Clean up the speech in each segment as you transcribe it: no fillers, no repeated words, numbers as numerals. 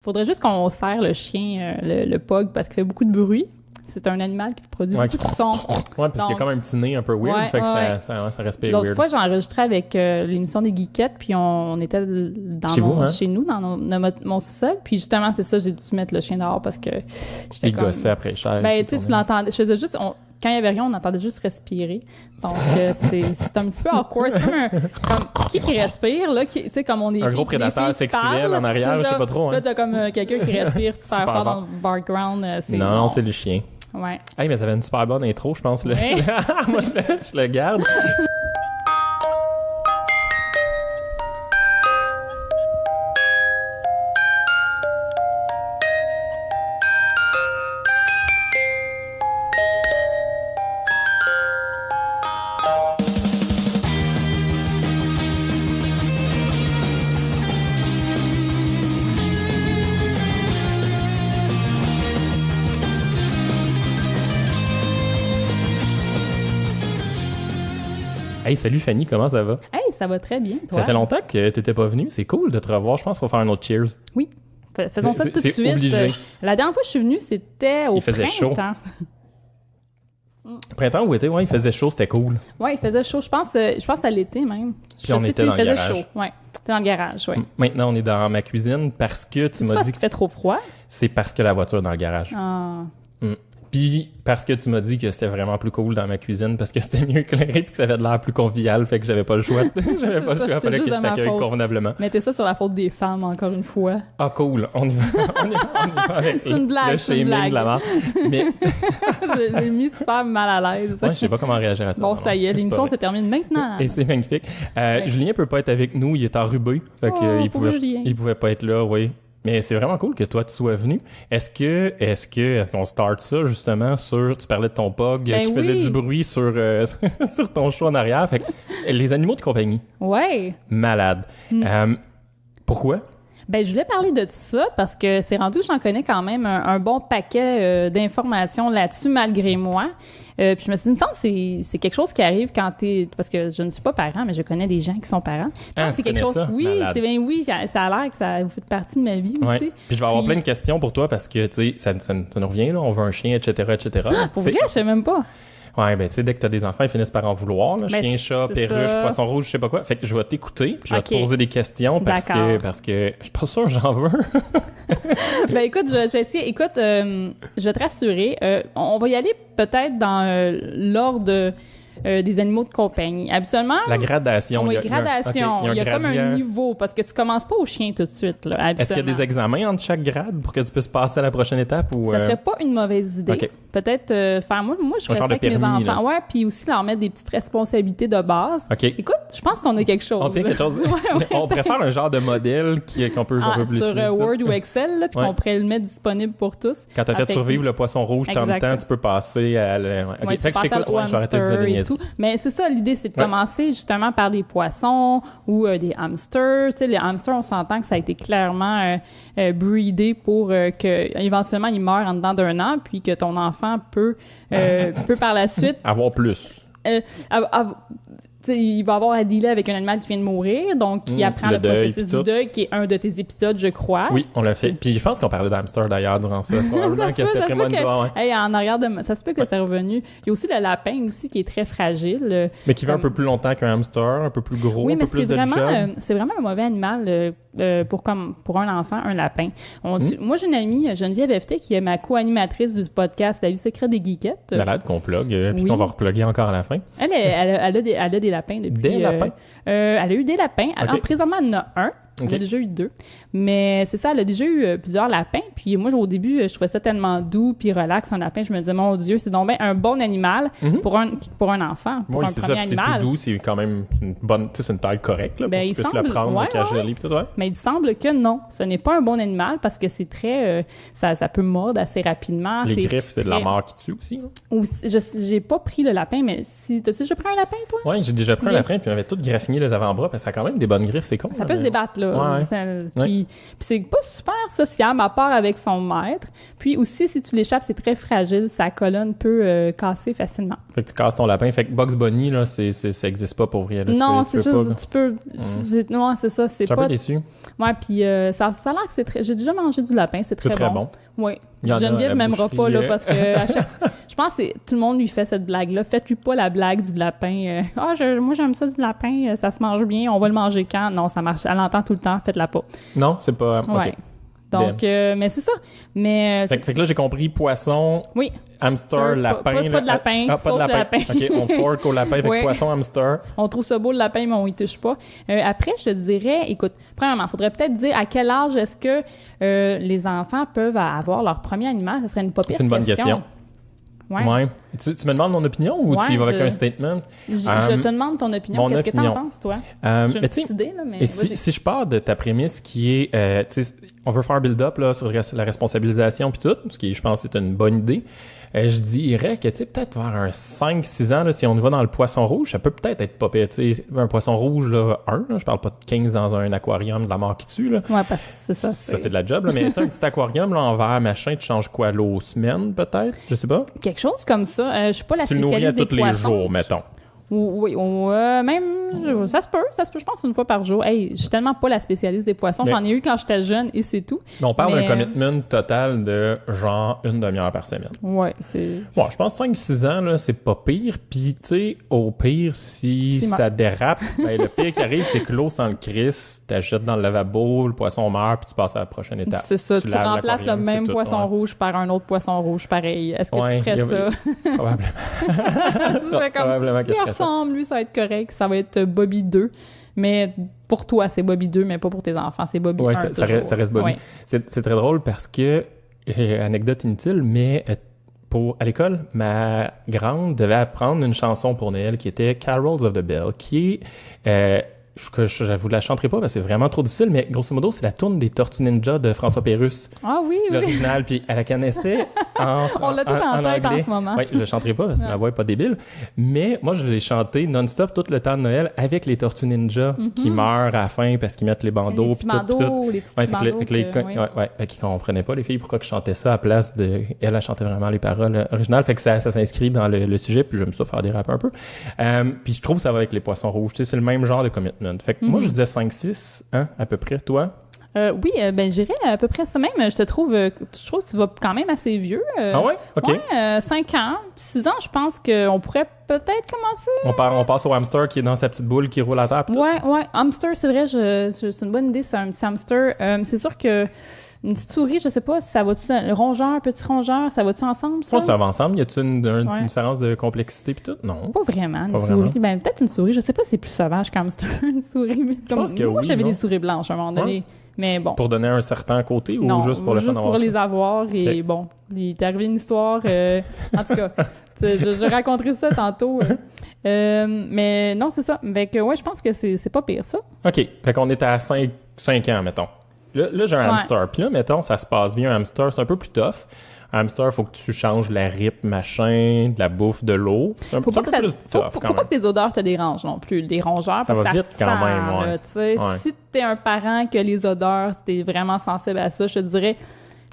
Faudrait juste qu'on serre le chien, le pug, parce qu'il fait beaucoup de bruit. C'est un animal qui produit beaucoup de sons. Ouais, parce qu'il y a comme un petit nez un peu weird, fait que ça respire weird. L'autre fois, j'ai enregistré avec l'émission des Geekettes, puis on était chez nous, dans mon sous-sol. Puis justement, c'est ça, j'ai dû mettre le chien dehors parce que j'étais comme... Il gossait après cher. Ben, tu sais, tu l'entendais. Je faisais juste... Quand il y avait rien, on entendait juste respirer. Donc, c'est un petit peu awkward. C'est comme qui respire, là? Tu sais, comme on est... Un gros prédateur sexuel en arrière, je sais pas trop. Là, t'as comme quelqu'un qui respire super fort dans le background. Non, c'est le chien. Ouais. Hey, mais ça avait une super bonne intro, je pense. Ouais. Moi, je le garde. Hey, salut Fanny, comment ça va? Hey, ça va très bien, toi? Ça fait longtemps que t'étais pas venue, c'est cool de te revoir. Je pense qu'on va faire un autre cheers. Oui, faisons ça tout de suite. C'est obligé. La dernière fois que je suis venue, c'était au faisait printemps. Printemps ou été, ouais, il faisait chaud, c'était cool. Ouais, il faisait chaud, je pense à l'été même. Puis on était dans le garage. Il faisait chaud, ouais. T'es dans le garage, ouais. Maintenant, on est dans ma cuisine parce que tu m'as dit que fait trop froid? C'est parce que la voiture est dans le garage. Ah. Puis parce que tu m'as dit que c'était vraiment plus cool dans ma cuisine parce que c'était mieux éclairé puis que ça avait de l'air plus convivial, fait que j'avais pas le choix. J'avais pas le choix, fallait que je t'accueille convenablement. Mettez ça sur la faute des femmes, encore une fois. Ah, cool. On y va, on y va avec c'est une blague, le shaming de la marque. Mais... je l'ai mis super mal à l'aise. Ouais, je sais pas comment réagir à ça. Bon, ça y est, l'émission se termine maintenant. Et c'est magnifique. Julien peut pas être avec nous, il est enrhumé. Fait que il pouvait pas être là, oui. Mais c'est vraiment cool que toi, tu sois venu. Est-ce qu'on start ça, justement, sur... Tu parlais de ton pug qui faisait du bruit sur ton show en arrière. Fait que les animaux de compagnie. Ouais. Malade. Pourquoi? Ben, je voulais parler de tout ça parce que c'est rendu que j'en connais quand même un bon paquet d'informations là-dessus, malgré moi. Puis je me suis dit, c'est quelque chose qui arrive quand t'es... Parce que je ne suis pas parent, mais je connais des gens qui sont parents. C'est quelque chose... Ça? Oui, malade. c'est bien oui. Ça a l'air que ça vous fait partie de ma vie aussi. Puis je vais avoir plein de questions pour toi parce que, tu sais, ça nous revient, là. On veut un chien, etc., etc. Pour vrai, je sais même pas. Ouais, ben tu sais, dès que t'as des enfants, ils finissent par en vouloir, là. Chien, chat, perruche, poisson rouge, je sais pas quoi. Fait que je vais t'écouter, puis je vais te poser des questions parce que je suis pas sûr que j'en veux. Ben écoute, je vais essayer. Écoute, je vais te rassurer. On va y aller peut-être dans l'ordre des animaux de compagnie. Habituellement... La gradation. Oui, gradation. Il y a comme un niveau, parce que tu commences pas au chien tout de suite, là, Est-ce qu'il y a des examens entre chaque grade pour que tu puisses passer à la prochaine étape? Ou, ça serait pas une mauvaise idée. Okay. Peut-être faire... Moi, je ferais ça avec mes enfants. Là. Ouais, puis aussi leur mettre des petites responsabilités de base. Okay. Écoute, je pense qu'on a quelque chose. On tient quelque chose. On préfère un genre de modèle qu'on peut plus... Sur Word ou Excel, là, puis qu'on pourrait le mettre disponible pour tous. Quand tu as fait survivre le poisson rouge tant de temps, tu peux passer à... OK, fait que je t'écoute, je vais arrêter de dire des niaiseries. Mais c'est ça, l'idée, c'est de commencer justement par des poissons ou des hamsters. Tu sais, les hamsters, on s'entend que ça a été clairement breedé pour que éventuellement ils meurent en dedans d'un an, puis que ton enfant peut par la suite... avoir plus. Il va avoir à dealer avec un animal qui vient de mourir, donc qui apprend le processus du deuil, qui est un de tes épisodes, je crois. Oui, on l'a fait. Puis je pense qu'on parlait d'hamster d'ailleurs durant ça. Probablement que c'était prémonitoire. En arrière de ça se peut que c'est revenu. Il y a aussi le lapin aussi qui est très fragile. Mais qui vit un peu plus longtemps qu'un hamster, un peu plus gros, un peu plus de job. C'est vraiment un mauvais animal pour un enfant, un lapin. Moi, j'ai une amie, Geneviève Efté, qui est ma co-animatrice du podcast La vie secrète des Geekettes. Malade qu'on plug, puis qu'on va repluguer encore à la fin. Elle a des lapins depuis... Des lapins? Elle a eu des lapins. Alors, présentement, elle en a un. Elle a déjà eu 2. Mais c'est ça, elle a déjà eu plusieurs lapins. Puis moi, au début, je trouvais ça tellement doux puis relax, un lapin. Je me disais, mon Dieu, c'est donc bien un bon animal pour un enfant, pour un premier animal. C'est tout doux, c'est quand même une bonne... C'est une taille correcte, là, pour que tu puisses le prendre, le cajoler, puis tout, Mais il semble que non, ce n'est pas un bon animal parce que c'est très... ça peut mordre assez rapidement. Les griffes, c'est de la mort qui tue aussi. J'ai pas pris le lapin, mais t'as-tu déjà pris un lapin, toi? Oui, j'ai déjà pris un lapin, puis il m'avait tout graffiné les avant-bras, parce que ça a quand même des bonnes griffes, c'est con. Ça peut se débattre, là. Puis c'est pas super sociable, à part avec avec son maître. Puis aussi, si tu l'échappes, c'est très fragile. Sa colonne peut casser facilement. Fait que tu casses ton lapin. Fait que Bugs Bunny, là, ça existe pas pour vrai. Là. Non, c'est juste, tu peux... Non, c'est ça, c'est pas... Je suis un peu déçu. Ouais, puis ça a l'air que c'est très... J'ai déjà mangé du lapin, c'est très bon. Oui. Geneviève m'aimera pas, là, parce que à chaque... je pense que tout le monde lui fait cette blague-là. Faites-lui pas la blague du lapin. Moi, j'aime ça du lapin, ça se mange bien, on va le manger quand? Non, ça marche. Elle l'entend tout le temps, faites-la pas. Non, c'est pas... Ouais. Donc, mais c'est ça. Mais, fait que là, j'ai compris poisson, oui. Hamster, lapin. Pas de lapin, pas de lapin. OK, on fork au lapin, fait que poisson, hamster. On trouve ça beau, le lapin, mais on y touche pas. Après, je te dirais, écoute, premièrement, il faudrait peut-être dire à quel âge est-ce que les enfants peuvent avoir leur premier animal. Ça serait une pas pire question. C'est une bonne question. Ouais. Tu me demandes mon opinion ou tu y vas avec un statement? Je te demande ton opinion. Qu'est-ce que tu en penses, toi? J'ai une petite idée, là, mais si je pars de ta prémisse qui est, on veut faire build-up là, sur la responsabilisation puis tout, ce qui, je pense, c'est une bonne idée. Je dirais que, peut-être vers un 5-6 ans, là, si on y va dans le poisson rouge, ça peut peut-être être pas pire. Un poisson rouge, là, je parle pas de 15 dans un aquarium de la mort qui tue, là. Ouais, parce que c'est ça. Ça, c'est de la job, là. Mais un petit aquarium, là, en verre, machin, tu changes quoi, l'eau semaine, peut-être? Je sais pas. Quelque chose comme ça. Je suis pas la spécialiste des poissons. Tu le nourris à tous les jours, mettons. Oui, ça se peut, je pense, une fois par jour. Hey, je suis tellement pas la spécialiste des poissons. J'en ai eu quand j'étais jeune et c'est tout. Mais on parle d'un commitment total de genre une demi-heure par semaine. Ouais, c'est... Bon, je pense 5-6 ans, là, c'est pas pire. Puis, tu sais, au pire, si ça dérape, le pire qui arrive, c'est que l'eau sans le crisse, t'achètes dans le lavabo, le poisson meurt, puis tu passes à la prochaine étape. C'est ça, tu remplaces le même poisson rouge par un autre poisson rouge pareil. Est-ce que tu ferais ça? Probablement. Probablement que je ferais ça. Lui, ça va être correct. Ça va être Bobby 2. Mais pour toi, c'est Bobby 2, mais pas pour tes enfants. C'est Bobby 1 ça reste Bobby. Ouais. C'est très drôle parce que, anecdote inutile, mais à l'école, ma grande devait apprendre une chanson pour Noël qui était Carols of the Bell, qui est... je vous la chanterai pas parce que c'est vraiment trop difficile, mais grosso modo, c'est la tourne des Tortues Ninja de François Pérusse. Ah oui, l'original, puis elle la connaissait on l'a tout en tête anglais. En ce moment. Oui, je la chanterai pas parce que ma voix est pas débile, mais moi, je l'ai chanté non-stop tout le temps de Noël avec les Tortues Ninja qui meurent à la fin parce qu'ils mettent les bandeaux. Les petits bandeaux, les petits bandeaux. Qui comprenaient pas, les filles, pourquoi je chantais ça à la place de... Elle chantait vraiment les paroles originales, fait que ça s'inscrit dans le sujet, puis j'aime ça faire des raps un peu. Puis je trouve que ça va avec les poissons rouges, c'est le même genre de commitment. Fait que moi, je disais 5-6, à peu près. Toi? Oui, j'irais à peu près ça même. Je trouve que tu vas quand même assez vieux. Ah ouais? OK. Ouais, 5 ans. 6 ans, je pense qu'on pourrait peut-être commencer. On passe au hamster qui est dans sa petite boule qui roule à terre. Ouais. Hamster, c'est vrai, c'est une bonne idée, c'est un petit hamster. C'est sûr que une petite souris, je sais pas si ça va-tu... petit rongeur, ça va-tu ensemble, ça? Ça va ensemble. Y a-t-il une différence de complexité pis tout? Non. Pas vraiment. Une souris. Peut-être une souris. Je sais pas si c'est plus sauvage qu'un hamster, une souris. Je pense que moi, j'avais des souris blanches à un moment donné. Ouais. Mais bon. Pour donner un serpent côté ou juste pour le juste pour les avoir. Et bon, il est arrivé une histoire. En tout cas, je raconterai ça tantôt. Mais non, c'est ça. Fait que, je pense que c'est pas pire, ça. OK. Fait qu'on est à 5 ans, mettons. Là, j'ai un hamster. Puis là, mettons, ça se passe bien, un hamster, c'est un peu plus tough. Un hamster, il faut que tu changes la rip, machin, de la bouffe, de l'eau. Faut pas que tes odeurs te dérangent non plus. Des rongeurs, ça va vite quand même. Ouais. Si t'es un parent que les odeurs, si t'es vraiment sensible à ça, je te dirais,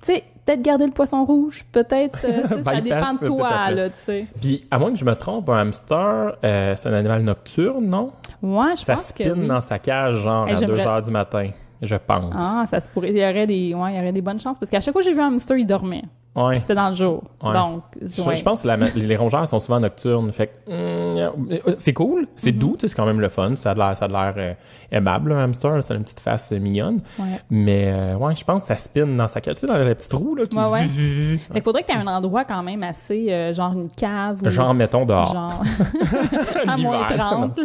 tu sais, peut-être garder le poisson rouge, peut-être, ça dépend de toi, là, tu sais. Puis, à moins que je me trompe, un hamster, c'est un animal nocturne, non? Ouais, je pense que ça spinne dans sa cage, genre, à 2h du matin. Je pense. Ah, ça se pourrait. Il y aurait des bonnes chances. Parce qu'à chaque fois que j'ai vu un hamster, il dormait. Ouais. Puis c'était dans le jour. Ouais. Donc, je pense que les rongeurs sont souvent nocturnes. Fait que, c'est cool. C'est doux. C'est quand même le fun. Ça a l'air aimable, un hamster. Ça a une petite face mignonne. Ouais. Mais, je pense que ça spin dans sa cage. Tu sais, dans la petite roue, là. Qui... Fait qu'il faudrait que tu aies un endroit quand même assez, genre une cave. Ou... Genre, mettons, dehors. Genre. à moins 30.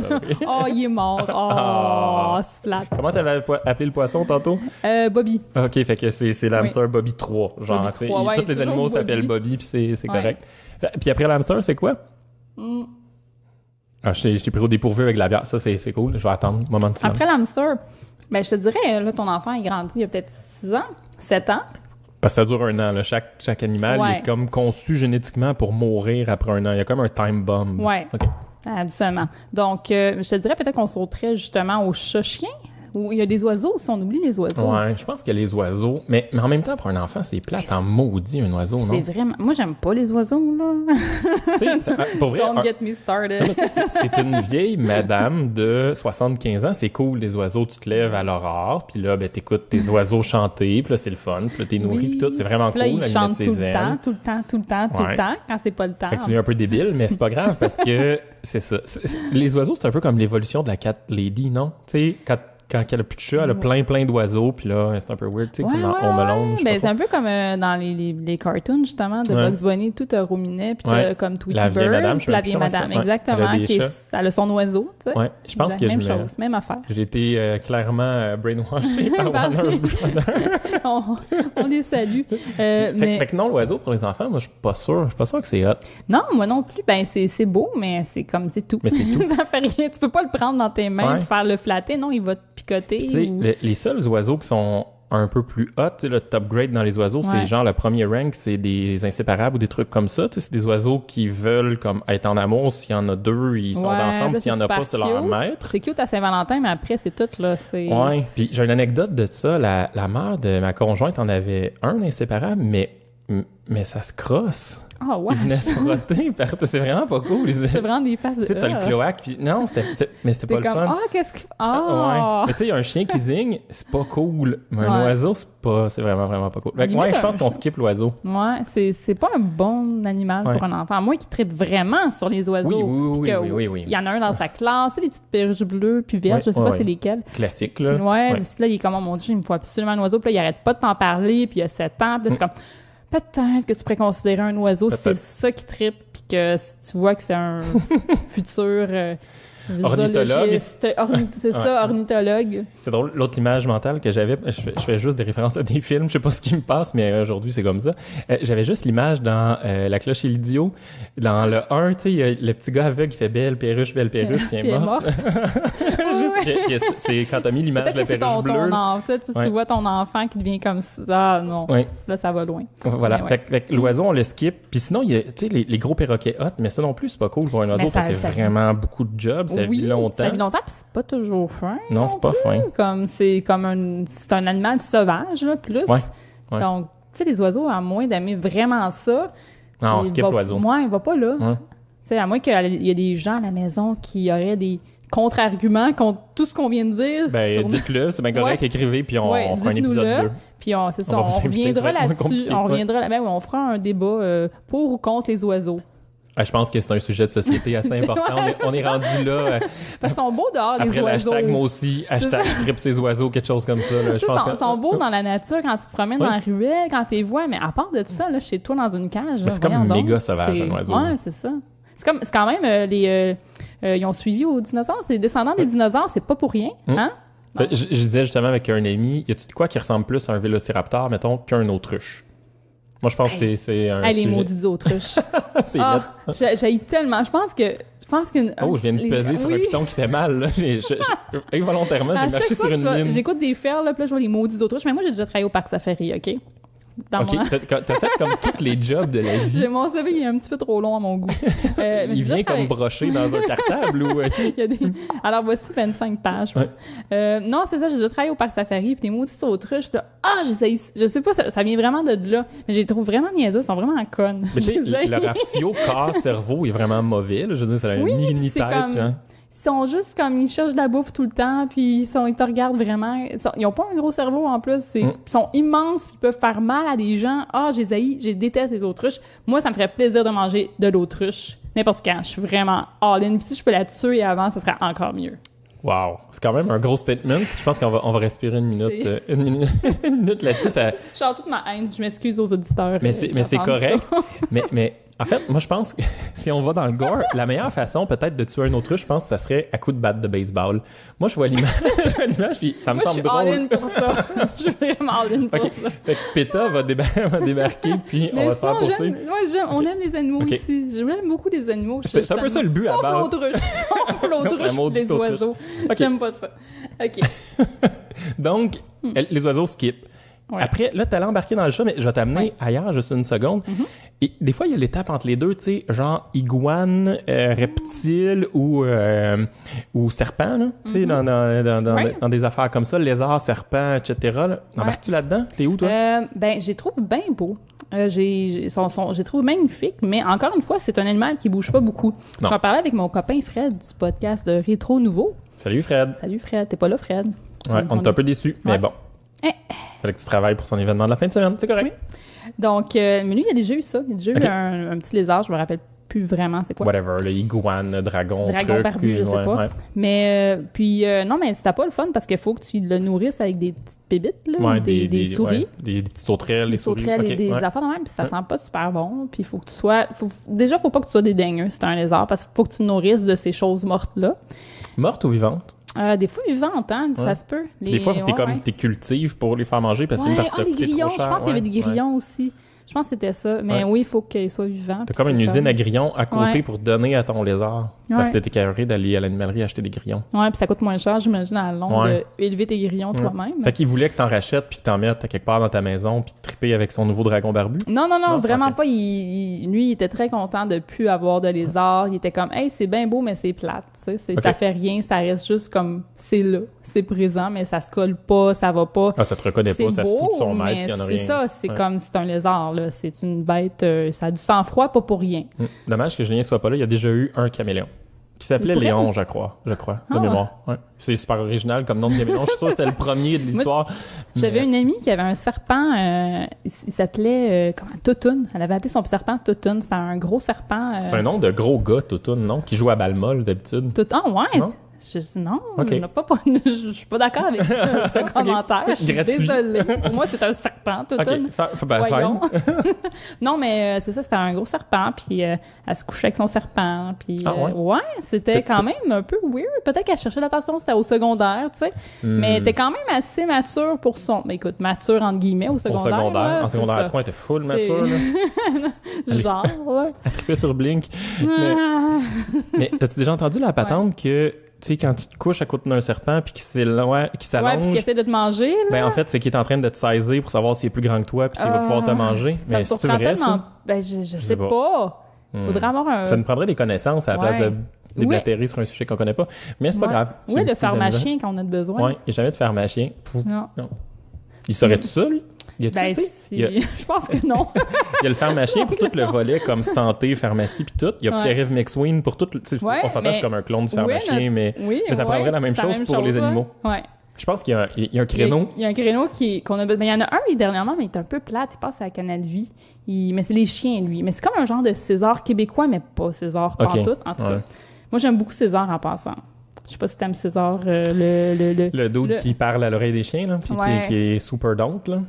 Oh, il est mort. Oh, c'est plate. Comment t'avais appelé le poisson tantôt? Bobby. OK, fait que c'est l'hamster Bobby 3. Genre, Bobby 3, toutes les animaux s'appellent Bobby, puis c'est correct. Puis après l'hamster, c'est quoi? Je t'ai pris au dépourvu avec la bière. Ça, c'est cool. Je vais attendre un moment de silence. Après l'hamster, je te dirais, là, ton enfant, il grandit, il a peut-être 6 ans, 7 ans. Parce que ça dure 1 an. Là. Chaque animal il est comme conçu génétiquement pour mourir après 1 an. Il y a comme un time bomb. Ouais. OK. Absolument. Donc, je te dirais peut-être qu'on sauterait justement au chat-chien. Ou il y a des oiseaux, si on oublie les oiseaux. Ouais, je pense que les oiseaux... Mais en même temps, pour un enfant, c'est plate en maudit, un oiseau, non? C'est vraiment... Moi, j'aime pas les oiseaux, là. Tu sais, pour vrai... Don't get me started. Si t'es une vieille madame de 75 ans, c'est cool, les oiseaux, tu te lèves à l'aurore, puis là, ben, t'écoutes tes oiseaux chanter, puis là, c'est le fun, puis là, t'es nourri, puis tout, c'est vraiment là, cool. Ils chantent tout le temps, quand c'est pas le temps. Fait que tu deviens un peu débile, mais c'est pas grave, parce que c'est ça. Les oiseaux, c'est un peu comme l'évolution de la cat lady, non? Tu sais, quand elle a plus de chat, elle a plein d'oiseaux, puis là, c'est un peu weird, tu sais, comme dans Home Alone. Ben, c'est un peu comme dans les cartoons, justement, de Bugs Bunny, tout ruminait, puis comme Tweety Bird, puis la vieille madame, exactement, elle a son oiseau, tu sais. Ouais, je pense que même chose, même affaire. J'ai été clairement brainwashé par Warner Brothers. On les salue. Fait que non, l'oiseau, pour les enfants, moi, je suis pas sûr que c'est hot. Non, moi non plus, ben, c'est beau, mais c'est tout. Mais c'est tout. Ça fait rien, tu peux pas le prendre dans tes mains et faire le flatter, non, il va te picoter. Tu sais, les seuls oiseaux qui sont un peu plus hot, le top grade dans les oiseaux, c'est genre le premier rank, c'est des inséparables ou des trucs comme ça. C'est des oiseaux qui veulent comme être en amour. S'il y en a deux, ils sont ensemble. S'il y en a pas, c'est leur maître. C'est cute à Saint-Valentin, mais après, c'est tout, là. Ouais. Puis j'ai une anecdote de ça. La mère de ma conjointe en avait un inséparable, mais ça se crosse. Oh, wow. Il venait se frotter. C'est vraiment pas cool. C'est vraiment des faces de... Tu sais, t'as le cloaque. Puis non, mais c'était pas le fun. Qu'est-ce qu'il... Ouais. Mais tu sais, il y a un chien qui zigne, c'est pas cool. Mais un oiseau, c'est vraiment pas cool. Fait que, je pense qu'on skip l'oiseau. Ouais, c'est pas un bon animal pour un enfant. Moi qui tripe vraiment sur les oiseaux. Oui. Il y en a un dans sa classe, c'est les petites perches bleues puis vertes, je sais pas c'est lesquelles. Classique, là. Ouais. Puis là, il est comme, oh mon Dieu, il me faut absolument un oiseau. Puis là, il arrête pas de t'en parler, puis il y a 7 ans. Puis là, tu comme... Peut-être que tu pourrais considérer un oiseau si c'est ça qui trippe, puis que si tu vois que c'est un futur ornithologue. C'est ça, ornithologue. C'est drôle, l'autre image mentale que j'avais, je fais juste des références à des films, je sais pas ce qui me passe, mais aujourd'hui c'est comme ça. J'avais juste l'image dans La cloche et l'idiot, dans le 1, tu sais, il y a le petit gars aveugle qui fait belle perruche, puis il est mort. C'est quand t'as mis l'image de la perruche bleue. Tu vois ton enfant qui devient comme ça. Ah non, là ça va loin. Voilà, fait que l'oiseau on le skip, puis sinon il y a les gros perroquets hot, mais ça non plus c'est pas cool pour un oiseau parce que c'est vraiment beaucoup de job. Ça vit longtemps. Ça vit longtemps, puis c'est pas toujours fin. Non, c'est pas fin. C'est un animal sauvage, là, plus. Ouais. Donc, tu sais, les oiseaux, à moins d'aimer vraiment ça... Non, on skip l'oiseau. Moi, il va pas là. Tu sais, à moins qu'il y ait des gens à la maison qui auraient des contre-arguments contre tout ce qu'on vient de dire. Ben, dites-le, c'est bien correct, écrivez, puis on fera un épisode 2. Puis c'est ça, on reviendra là-dessus. On fera un débat pour ou contre les oiseaux. Je pense que c'est un sujet de société assez important. On est rendu là. Parce qu'ils sont beaux dehors, les oiseaux. Après l'hashtag moi aussi, hashtag je tripe ces oiseaux, quelque chose comme ça. Là. Ils sont beaux dans la nature quand tu te promènes dans la ruelle, quand tu les vois, mais à part de ça, là, chez toi dans une cage. C'est comme méga sauvage, un oiseau. Ouais, c'est ça. C'est quand même ils ont suivi aux dinosaures. C'est les descendants des dinosaures, c'est pas pour rien. Hein? Je disais justement avec un ami, y a-tu de quoi qui ressemble plus à un vélociraptor, mettons, qu'un autruche? Moi, je pense que c'est un sujet... les maudites autruches. C'est j'haïs tellement. Je pense que... je viens de peser sur un piton qui fait mal. Là. Involontairement, j'ai marché sur une mine. J'écoute des fers, là, puis là, je vois les maudites autruches. Mais moi, j'ai déjà travaillé au parc Safari, OK? T'as fait comme tous les jobs de la vie. Mon CV, il est un petit peu trop long à mon goût. Il vient comme broché dans un cartable ou... Alors, voici 25 pages. Non, c'est ça, j'ai déjà travaillé au parc Safari, puis les maudites autruches, là, je sais pas, ça vient vraiment de là, mais je les trouve vraiment niaiseux, ils sont vraiment connes. Mais tu sais, le ratio corps-cerveau est vraiment mauvais, là. Je veux dire, ça a une mini-tête, hein. Ils sont juste comme, ils cherchent de la bouffe tout le temps, puis ils te regardent vraiment. Ils ont pas un gros cerveau en plus. Ils sont immenses, puis ils peuvent faire mal à des gens. Je déteste les autruches. Moi, ça me ferait plaisir de manger de l'autruche n'importe quand. Je suis vraiment all-in. Puis si je peux la tuer avant, ça serait encore mieux. Wow! C'est quand même un gros statement. Je pense qu'on va respirer une minute, une minute là-dessus. Ça... Je sors toute ma haine. Je m'excuse aux auditeurs. Mais c'est correct. mais en fait, moi, je pense que si on va dans le gore, la meilleure façon peut-être de tuer un autruche, je pense que ça serait à coup de batte de baseball. Moi, je vois l'image, puis ça me semble drôle. Je suis all-in pour ça. Je suis vraiment all-in pour ça. Fait que PETA va débarquer, puis on va se faire pousser. On aime les animaux ici. J'aime beaucoup les animaux. C'est un peu ça le but à base. Sauf l'autruche, les oiseaux. J'aime pas ça. OK. Donc, les oiseaux skip. Ouais. Après, là, t'allais embarquer dans le chat, mais je vais t'amener ailleurs juste une seconde. Et des fois, il y a l'étape entre les deux, tu sais, genre iguane, reptile ou serpent, là, tu sais, dans des affaires comme ça, lézard, serpent, etc. Embarques-tu là-dedans? T'es où, toi? J'ai trouve bien beau. J'ai trouve magnifique, mais encore une fois, c'est un animal qui bouge pas beaucoup. Non. J'en parlais avec mon copain Fred du podcast de Rétro Nouveau. Salut Fred. Salut Fred. T'es pas là, Fred? Ouais, on est un peu déçus, mais bon. Fallait que tu travailles pour ton événement de la fin de semaine, c'est correct. Oui. Donc, mais lui, il a déjà eu ça. Il a déjà eu un petit lézard, je me rappelle plus vraiment c'est quoi. Whatever, le iguane, dragon barbu, je sais pas. Ouais. Mais, non, mais c'était pas le fun parce qu'il faut que tu le nourrisses avec des petites bébites, là, des souris. Des petites sauterelles, des sauterelles et des affaires de même, puis ça sent pas super bon. Puis il faut que tu sois... Déjà, faut pas que tu sois dédaigneux si t'es un lézard parce qu'il faut que tu nourrisses de ces choses mortes-là. Mortes ou vivantes? Des fois vivantes, hein, ça se peut. Des fois, t'es cultives pour les faire manger parce que les grillons, je pense qu'il y avait des grillons aussi. Je pense que c'était ça. Mais oui, il faut qu'il soit vivant. T'as comme une usine à grillons à côté pour donner à ton lézard. Parce que t'étais carré d'aller à l'animalerie acheter des grillons. Ouais, puis ça coûte moins cher, j'imagine, à long d'élever tes grillons toi-même. Fait qu'il voulait que t'en rachètes puis que t'en mettes à quelque part dans ta maison puis triper avec son nouveau dragon barbu. Non, vraiment pas. Lui, il était très content de plus avoir de lézard. Il était comme, hey, c'est bien beau, mais c'est plate. Ça fait rien, ça reste juste comme, c'est là, c'est présent, mais ça se colle pas, ça va pas. Ah, ça te reconnaît pas, ça se fout de son maître, il y en a rien. C'est ça, c'est comme, c'est un lézard, là. C'est une bête, ça a du sang-froid, pas pour rien. Dommage que Julien soit pas là, il y a déjà eu un caméléon. Qui s'appelait Léon, je crois, de mémoire. Ouais. C'est super original comme nom de caméléon. Je suis sûr que c'était le premier de l'histoire. J'avais une amie qui avait un serpent, il s'appelait Toutoun. Elle avait appelé son serpent Toutoun. C'était un gros serpent. C'est un nom de gros gars, Toutoun, non? Qui joue à balle molle d'habitude. Ouais. Non? Je dis non, je suis pas d'accord avec ce commentaire. Je suis désolée. Pour moi, c'est un serpent, Toutoun. Voyons. Non, mais c'est ça, c'était un gros serpent, puis elle se couchait avec son serpent, puis c'était quand même un peu weird. Peut-être qu'elle cherchait l'attention, c'était au secondaire, tu sais. Mais elle était quand même assez mature pour son... Mais écoute, mature entre guillemets au secondaire. En secondaire 3, elle était full mature. Genre, là. Elle trippait sur Blink. Mais t'as-tu déjà entendu la patente que... Tu sais, quand tu te couches à côté d'un serpent puis qu'il s'allonge... puis qu'il essaie de te manger, là. Ben, en fait, c'est qu'il est en train de te saisir pour savoir s'il est plus grand que toi puis s'il va pouvoir te manger. Mais c'est vrai, ça? Ben, je sais pas. Faudrait avoir un... Ça nous prendrait des connaissances à la place de déblatérer sur un sujet qu'on connaît pas. Mais c'est pas grave. Oui, le pharmacien quand on a besoin. Oui, il n'y a jamais de pharmacien. Non. Il saurait-tu ça, lui? Je pense que non. Il y a le pharmacien pour tout le volet comme santé, pharmacie puis tout. Il y a Pierre-Yves McSween pour tout. On s'entend c'est comme un clone du pharmacien, mais ça prendrait la même chose pour les animaux. Ouais. Je pense qu'il y a un créneau. Il y a un créneau qu'on a... Mais il y en a un dernièrement, mais il est un peu plate. Il passe à la Canal Vie. Mais c'est les chiens, lui. Mais c'est comme un genre de César québécois, mais pas César pantoute, en tout cas. Moi, j'aime beaucoup César en passant. Je sais pas si t'aimes César, le dude qui parle à l'oreille des chiens, là, puis qui est super donked, là.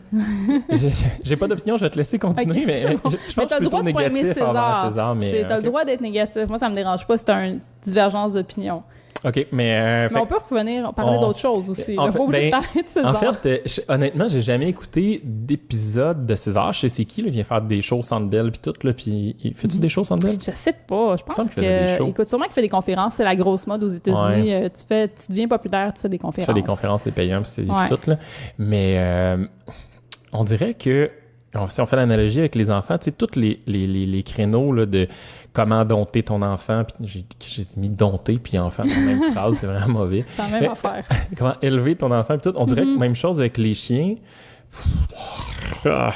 J'ai pas d'opinion, je vais te laisser continuer, mais je pense que je suis plutôt négatif envers César. T'as le droit d'être négatif. Moi, ça me dérange pas, c'est une divergence d'opinion. OK, mais on peut parler d'autres choses aussi. On n'est pas obligé de parler de César. En fait, honnêtement, j'ai jamais écouté d'épisode de César. Je sais c'est qui, là, il vient faire des shows Centre Bell puis tout, là, puis fais-tu des shows Centre Bell? Je sais pas. Je pense que écoute, sûrement qu'il fait des conférences. C'est la grosse mode aux États-Unis. Tu deviens populaire, tu fais des conférences. Tu fais des conférences, c'est payant, puis c'est tout, là. Mais on dirait que si on fait l'analogie avec les enfants, tu sais, tous les créneaux là, de comment dompter ton enfant, puis j'ai mis dompter puis enfant dans la même phrase, c'est vraiment mauvais. C'est la même affaire. Comment élever ton enfant, puis tout. On dirait que même chose avec les chiens.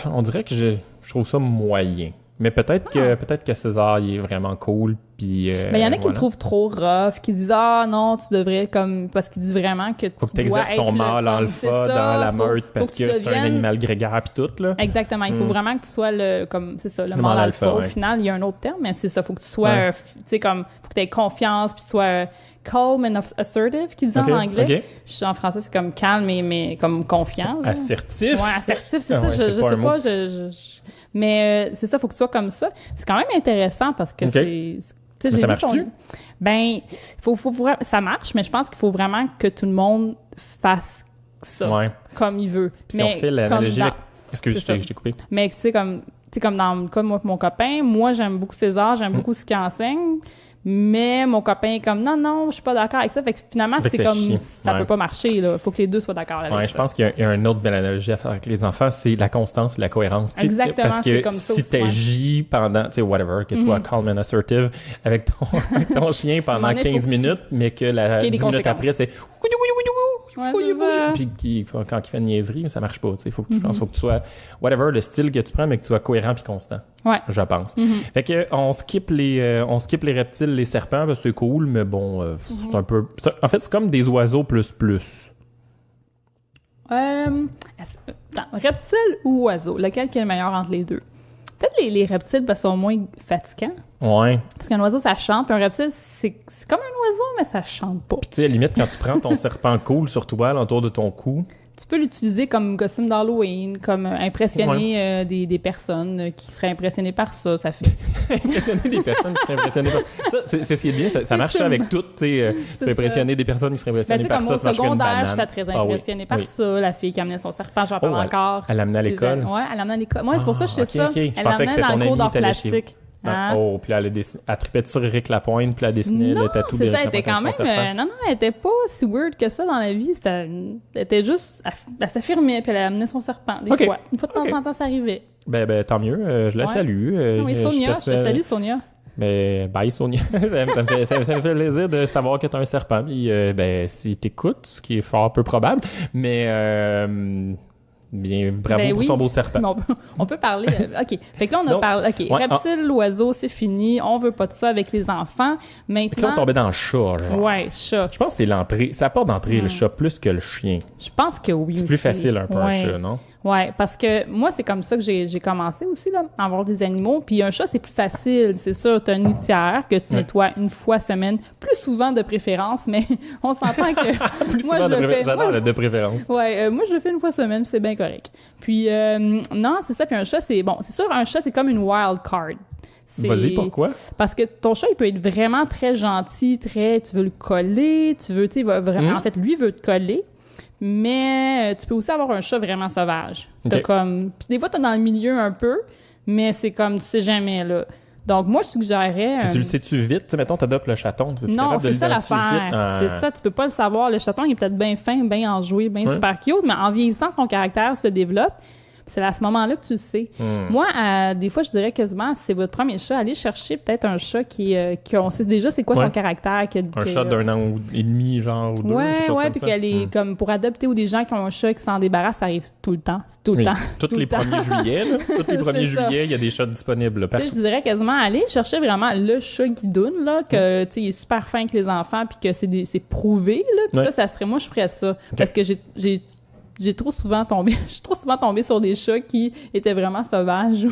On dirait que je trouve ça moyen. Mais peut-être que César, il est vraiment cool. Puis, mais il y en a qui le trouvent trop rough, qui disent « Ah non, tu devrais comme... » Parce qu'il dit vraiment que faut que tu exerces ton mâle alpha dans la meute parce que c'est un animal grégaire puis tout, là. Exactement. Il faut vraiment que tu sois le mâle alpha. Au final, il y a un autre terme, mais c'est ça. Faut que tu sois... tu sais, comme... Faut que tu aies confiance puis tu sois... calm and assertive, qu'ils disent en anglais. En français, c'est comme calme, mais comme confiant. Là. Assertif? Ouais, assertif, c'est ça. Je sais pas. Mais c'est ça, il faut que tu sois comme ça. C'est quand même intéressant parce que c'est... Mais ça marche-tu? Ben, ça marche, mais je pense qu'il faut vraiment que tout le monde fasse ça comme il veut. Puis si on fait l'analogie avec... Excuse, je t'ai coupé. Mais tu sais, comme dans le cas de mon copain, moi, j'aime beaucoup César, j'aime beaucoup ce qu'il enseigne. Mais mon copain est comme non, je suis pas d'accord avec ça. Fait que finalement, c'est comme ça peut pas marcher. Il faut que les deux soient d'accord avec ça. Je pense qu'il y a une autre belle analogie à faire avec les enfants, c'est la constance et la cohérence. Exactement, parce que c'est comme ça. Si t'agis pendant, tu sais, whatever, que tu sois calm and assertive avec ton chien pendant 15 minutes, mais que 10 minutes après, c'est puis quand il fait une niaiserie, ça marche pas. Je pense faut que tu sois whatever le style que tu prends, mais que tu sois cohérent puis constant. Ouais. Je pense. Fait que on skip les reptiles, les serpents, c'est cool, mais bon, c'est un peu. En fait, c'est comme des oiseaux plus. Reptiles ou oiseaux, lequel qui est le meilleur entre les deux? Peut-être les reptiles parce qu'ils sont moins fatigants. Ouais. Parce qu'un oiseau, ça chante, puis un reptile, c'est comme un oiseau, mais ça chante pas. Puis tu sais, à la limite, quand tu prends ton serpent cool sur toi, autour de ton cou... Tu peux l'utiliser comme costume d'Halloween, comme impressionner des personnes qui seraient impressionnées par ça. Ça fait... impressionner des personnes qui seraient impressionnées par ça. C'est ce qui est bien, ça marche avec tout. Tu peux impressionner des personnes qui seraient impressionnées par ça. Comme au secondaire, j'étais très impressionnée par ça. La fille qui amenait son serpent, j'en parle encore. Elle l'amenait à l'école? Oui, elle l'amenait à l'école. Moi, c'est pour ça que je sais ça. Je pensais que c'était ton ami qui plastique. Oh, puis elle trippait sur Éric Lapointe, puis elle dessinait le tatou d'Éric Lapointe. Elle était quand même... elle était pas si weird que ça dans la vie. Elle était juste... Elle s'affirmait, puis elle amenait son serpent, des fois. Une fois de temps en temps, ça arrivait. Ben tant mieux. Je la salue. Oui, Sonia, je te salue, Sonia. Ben, bye, Sonia. ça me fait plaisir de savoir que t'as un serpent. Puis, si t'écoutes, ce qui est fort peu probable, mais... Bien, bravo pour ton beau serpent. On peut parler... OK. Fait que là, on a parlé... OK, reptile, oiseau, c'est fini. On veut pas de ça avec les enfants. Maintenant... Fait que là, on tombait dans le chat, genre. Ouais, chat. Je pense que c'est l'entrée. C'est la porte d'entrée, le chat, plus que le chien. Je pense que oui. C'est plus facile un peu un chat, non? Ouais, parce que moi, c'est comme ça que j'ai commencé aussi, là, à avoir des animaux. Puis un chat, c'est plus facile, c'est sûr. Tu as une litière que tu nettoies une fois semaine, plus souvent de préférence, mais on s'entend que... plus moi, souvent de préférence. J'adore le de préférence. Ouais, moi, je le fais une fois semaine, puis c'est bien correct. Puis, non, c'est ça. Puis un chat, c'est... Bon, c'est sûr, un chat, c'est comme une wild card. Vas-y, pourquoi? Parce que ton chat, il peut être vraiment très gentil, très... Tu veux le coller, tu veux... Tu sais, vraiment... En fait, lui veut te coller. Mais tu peux aussi avoir un chat vraiment sauvage. T'as comme... Puis des fois, t'es dans le milieu un peu, mais c'est comme, tu sais jamais, là. Donc, moi, je suggérerais... Puis tu le sais-tu vite? Tu sais, mettons, t'adoptes le chaton. Non, c'est ça l'affaire. C'est ça, tu peux pas le savoir. Le chaton, il est peut-être bien fin, bien enjoué, bien super cute, mais en vieillissant, son caractère se développe. C'est à ce moment-là que tu le sais. Moi, des fois, je dirais quasiment, si c'est votre premier chat, allez chercher peut-être un chat on sait déjà c'est quoi son caractère. Un chat d'1 an et demi, genre, ou deux. Ouais, puis qu'elle est comme pour adopter ou des gens qui ont un chat qui s'en débarrassent, ça arrive tout le temps. Tous les 1er juillet, là. Tous les 1er juillet, il y a des chats disponibles. Je dirais quasiment aller chercher vraiment le chat guidoune, là, que, tu sais, il est super fin avec les enfants, puis que c'est prouvé, là. Puis ça serait, moi, je ferais ça. Parce que j'ai trop souvent tombé sur des chats qui étaient vraiment sauvages.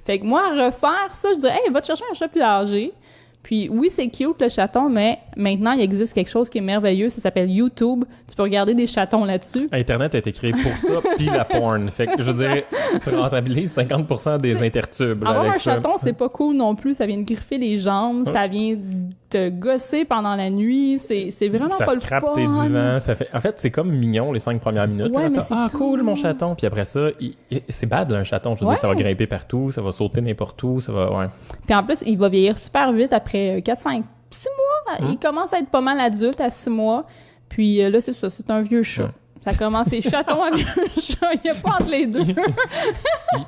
Fait que moi, refaire ça, je dirais, va te chercher un chat plus âgé. Puis oui, c'est cute le chaton, mais maintenant, il existe quelque chose qui est merveilleux. Ça s'appelle YouTube. Tu peux regarder des chatons là-dessus. Internet a été créé pour ça, puis la porn. Fait que je veux dire, tu rentabilises 50% des intertubes. Avoir un chaton, c'est pas cool non plus. Ça vient de griffer les jambes, ça vient te gosser pendant la nuit. C'est vraiment pas le fun. Ça scrape tes divans. En fait, c'est comme mignon les 5 premières minutes. Ouais, cool, mon chaton. Puis après ça, c'est bad, là, un chaton. Je veux dire, ça va grimper partout, ça va sauter n'importe où, ça va... Puis en plus, il va vieillir super vite après 4, 5, 6 mois. Il commence à être pas mal adulte à 6 mois. Puis là, c'est ça, c'est un vieux chat. Ça commence, c'est chaton à vieux chat. Il n'y a pas entre les deux.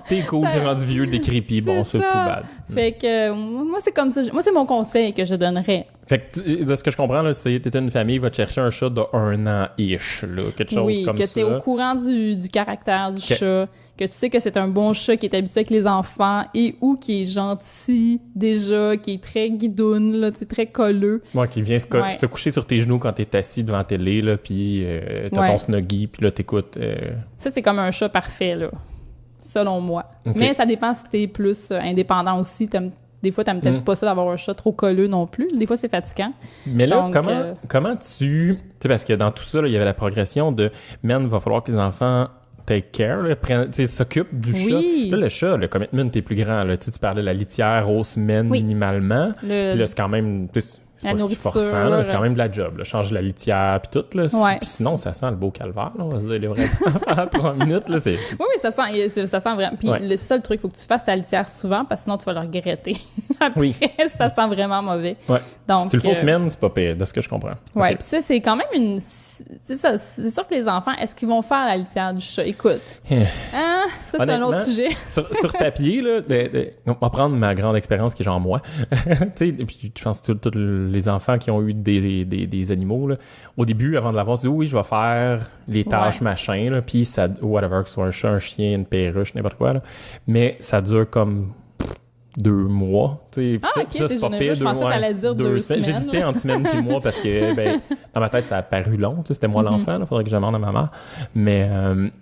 T'es cool, t'es rendu vieux, t'es creepy. Bon, c'est tout bad. Fait que moi, c'est comme ça. Moi, c'est mon conseil que je donnerais. Fait que de ce que je comprends, là, c'est que t'es une famille, va te chercher un chat de 1 an-ish, là, quelque chose comme ça. Oui, que t'es au courant du caractère du chat, que tu sais que c'est un bon chat qui est habitué avec les enfants et ou qui est gentil déjà, qui est très guidoune, là, très colleux. Ouais, qui vient se coucher sur tes genoux quand t'es assis devant la télé, là, puis t'as ton snuggie, puis là, t'écoutes. Ça, c'est comme un chat parfait, là, selon moi. Mais ça dépend si t'es plus indépendant aussi. Des fois, t'aimes peut-être pas ça d'avoir un chat trop colleux non plus. Des fois, c'est fatigant. Mais là, comment tu... Tu sais, parce que dans tout ça, il y avait la progression de « Man, il va falloir que les enfants take care, s'occupent du chat. » Là, le chat, le commitment est plus grand. Là. Tu parlais de la litière aux semaines minimalement. Puis là, c'est quand même... c'est pas si forçant, là, c'est quand même de la job. Là. Change la litière, puis tout. Là. Ouais. Puis sinon, ça sent le beau calvaire. Là. On va se dire les vrais enfants 3 minutes. Là, c'est... Oui, ça sent vraiment. Puis c'est ça le truc, il faut que tu fasses ta litière souvent, parce que sinon, tu vas le regretter. Après, ça sent vraiment mauvais. Ouais. Donc, si tu le fais semaine, c'est pas pire, de ce que je comprends. Oui, puis ça, c'est quand même une... C'est ça, c'est sûr que les enfants, est-ce qu'ils vont faire la litière du chat? Écoute, ça, c'est un autre sujet. sur papier, là, on va prendre ma grande expérience qui est genre moi. Tu sais, puis je pense que tous les enfants qui ont eu des animaux, là, au début, avant de l'avoir, tu dis oui, je vais faire les tâches machin, là, puis ça, whatever, que ce soit un chat, un chien, une perruche, n'importe quoi, là. Mais ça dure comme 2 mois. Tu sais, ça, c'est pas pire. Je pensais que t'allais dire 2 semaines. J'ai hésité entre semaine puis mois parce que dans ma tête, ça a paru long. Tu sais, c'était moi l'enfant. Il faudrait que je demande à ma mère. Mais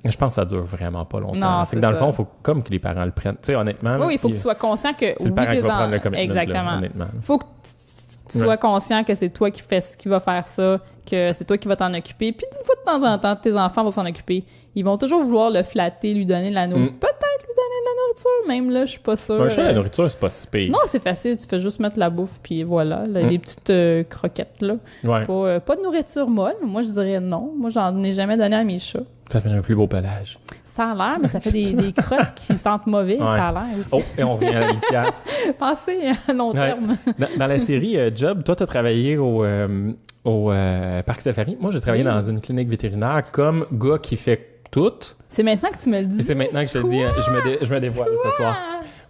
je pense que ça dure vraiment pas longtemps. Non, fait que dans le fond, il faut comme que les parents le prennent. Tu sais, honnêtement. Oui, il faut que tu sois conscient que c'est le parent qui va prendre le commitment. Exactement. Là, honnêtement. Il faut que tu sois conscient que c'est toi qui va faire ça, que c'est toi qui vas t'en occuper. Puis une fois de temps en temps, tes enfants vont s'en occuper. Ils vont toujours vouloir le flatter, lui donner de la nourriture. Peut-être lui donner de la nourriture. Même là, je suis pas sûre. Un chat, la nourriture, c'est pas si pire. Non, c'est facile. Tu fais juste mettre la bouffe, puis voilà. Là, des petites croquettes, là. Ouais. Pas de nourriture molle. Moi, je dirais non. Moi, j'en ai jamais donné à mes chats. Ça fait un plus beau pelage. Ça a l'air, mais ça fait des crottes qui sentent mauvais. Ça a l'air aussi. Oh, et on revient à la litière. Pensez à long terme. Dans la série Job, toi, tu as travaillé au Parc Safari. Moi, j'ai travaillé dans une clinique vétérinaire comme gars qui fait tout. C'est maintenant que tu me le dis. Et c'est maintenant que je te dis, je me dévoile ce soir.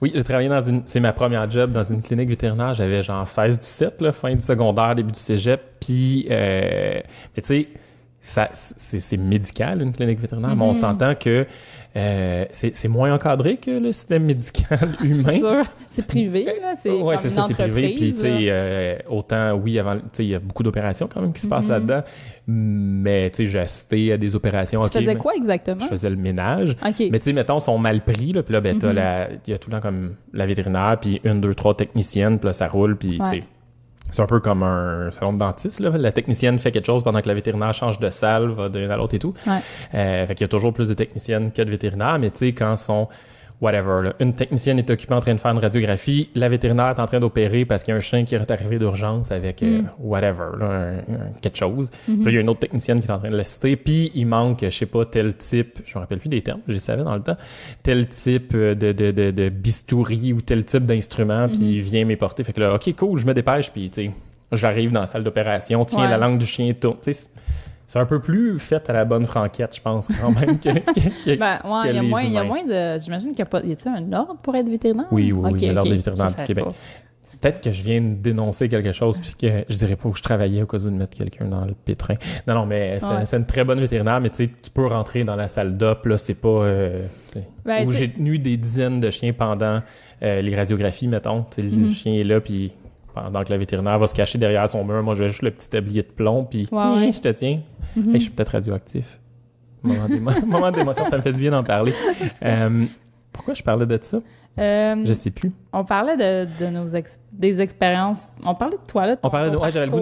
Oui, j'ai travaillé c'est ma première job dans une clinique vétérinaire. J'avais genre 16-17, fin du secondaire, début du cégep. Puis, mais tu sais, c'est médical, une clinique vétérinaire, mais on s'entend que c'est moins encadré que le système médical humain. C'est sûr. C'est privé, là. Oui, c'est ça, c'est privé. Puis, tu sais, autant, oui, avant, tu sais, il y a beaucoup d'opérations quand même qui se passent là-dedans, mais, tu sais, j'ai assisté à des opérations. Tu faisais quoi exactement? Je faisais le ménage. Okay. Mais, tu sais, mettons, ils sont mal pris, là, puis là, ben, il y a tout le temps comme la vétérinaire, puis 1, 2, 3 techniciennes, puis là, ça roule, puis, tu sais. C'est un peu comme un salon de dentiste, là. La technicienne fait quelque chose pendant que la vétérinaire change de salle, va d'une à l'autre et tout. Fait qu'il y a toujours plus de techniciennes que de vétérinaires, mais tu sais, quand sont whatever, là, une technicienne est occupée en train de faire une radiographie, la vétérinaire est en train d'opérer parce qu'il y a un chien qui est arrivé d'urgence avec whatever, là, quelque chose. Puis là, il y a une autre technicienne qui est en train de l'assister, puis il manque, je sais pas, tel type, je me rappelle plus des termes, je les savais dans le temps, tel type de bistouri ou tel type d'instrument, puis il vient m'éporter. Fait que là, OK, cool, je me dépêche, puis tu sais, j'arrive dans la salle d'opération, tiens la langue du chien et tout. Tu sais, c'est un peu plus fait à la bonne franquette, je pense, quand même, que il y a moins de... J'imagine qu'il y a pas... Y a-t-il un ordre pour être vétérinaire? Oui, il y a l'ordre des vétérinaires du Québec. Peut-être que je viens de dénoncer quelque chose puis que je dirais pas où je travaillais au cas où de mettre quelqu'un dans le pétrin. Non, mais c'est une très bonne vétérinaire, mais tu sais, tu peux rentrer dans la salle d'op, là, c'est pas... où j'ai tenu des dizaines de chiens pendant les radiographies, mettons. Tu sais, le chien est là, puis... Pendant que la vétérinaire va se cacher derrière son mur, moi, je vais juste le petit tablier de plomb, puis je te tiens. Hey, je suis peut-être radioactif. Moment d'émotion, ça me fait du bien d'en parler. Pourquoi je parlais de ça? Je sais plus. On parlait de des expériences. On parlait de toi, là. On parlait de... Ouais, j'avais le goût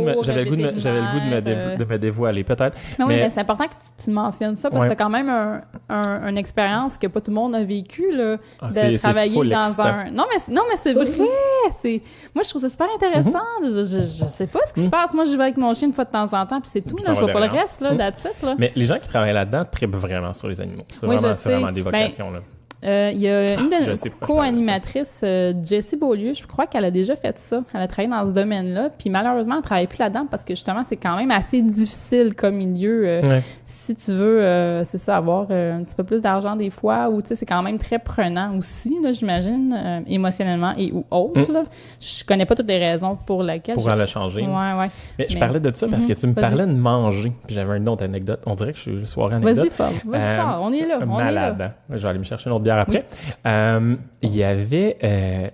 de me dévoiler, peut-être. Mais c'est important que tu mentionnes ça, parce que c'est quand même une expérience que pas tout le monde a vécue, là, de travailler dans un... Non, mais c'est vrai! Moi, je trouve ça super intéressant. Je sais pas ce qui se passe. Moi, je vais avec mon chien une fois de temps en temps, puis c'est tout. Là, je vois pas le reste, là, that's it, là. Mais les gens qui travaillent là-dedans trippent vraiment sur les animaux. C'est vraiment des vocations, là. Il y a une de nos co-animatrices, Jessie Beaulieu, je crois qu'elle a déjà fait ça. Elle a travaillé dans ce domaine-là. Puis malheureusement, elle ne travaille plus là-dedans parce que justement, c'est quand même assez difficile comme milieu. Si tu veux, c'est ça, avoir un petit peu plus d'argent des fois, ou tu sais, c'est quand même très prenant aussi, là, j'imagine, émotionnellement et ou autre. Là. Je connais pas toutes les raisons pour lesquelles. Pour le changer. Ouais. Mais je parlais de ça parce que tu me parlais de manger. Puis j'avais une autre anecdote. On dirait que je suis soirée anecdote. Vas-y fort. On est là. Malade. Je vais aller me chercher une autre bière après. Il y avait,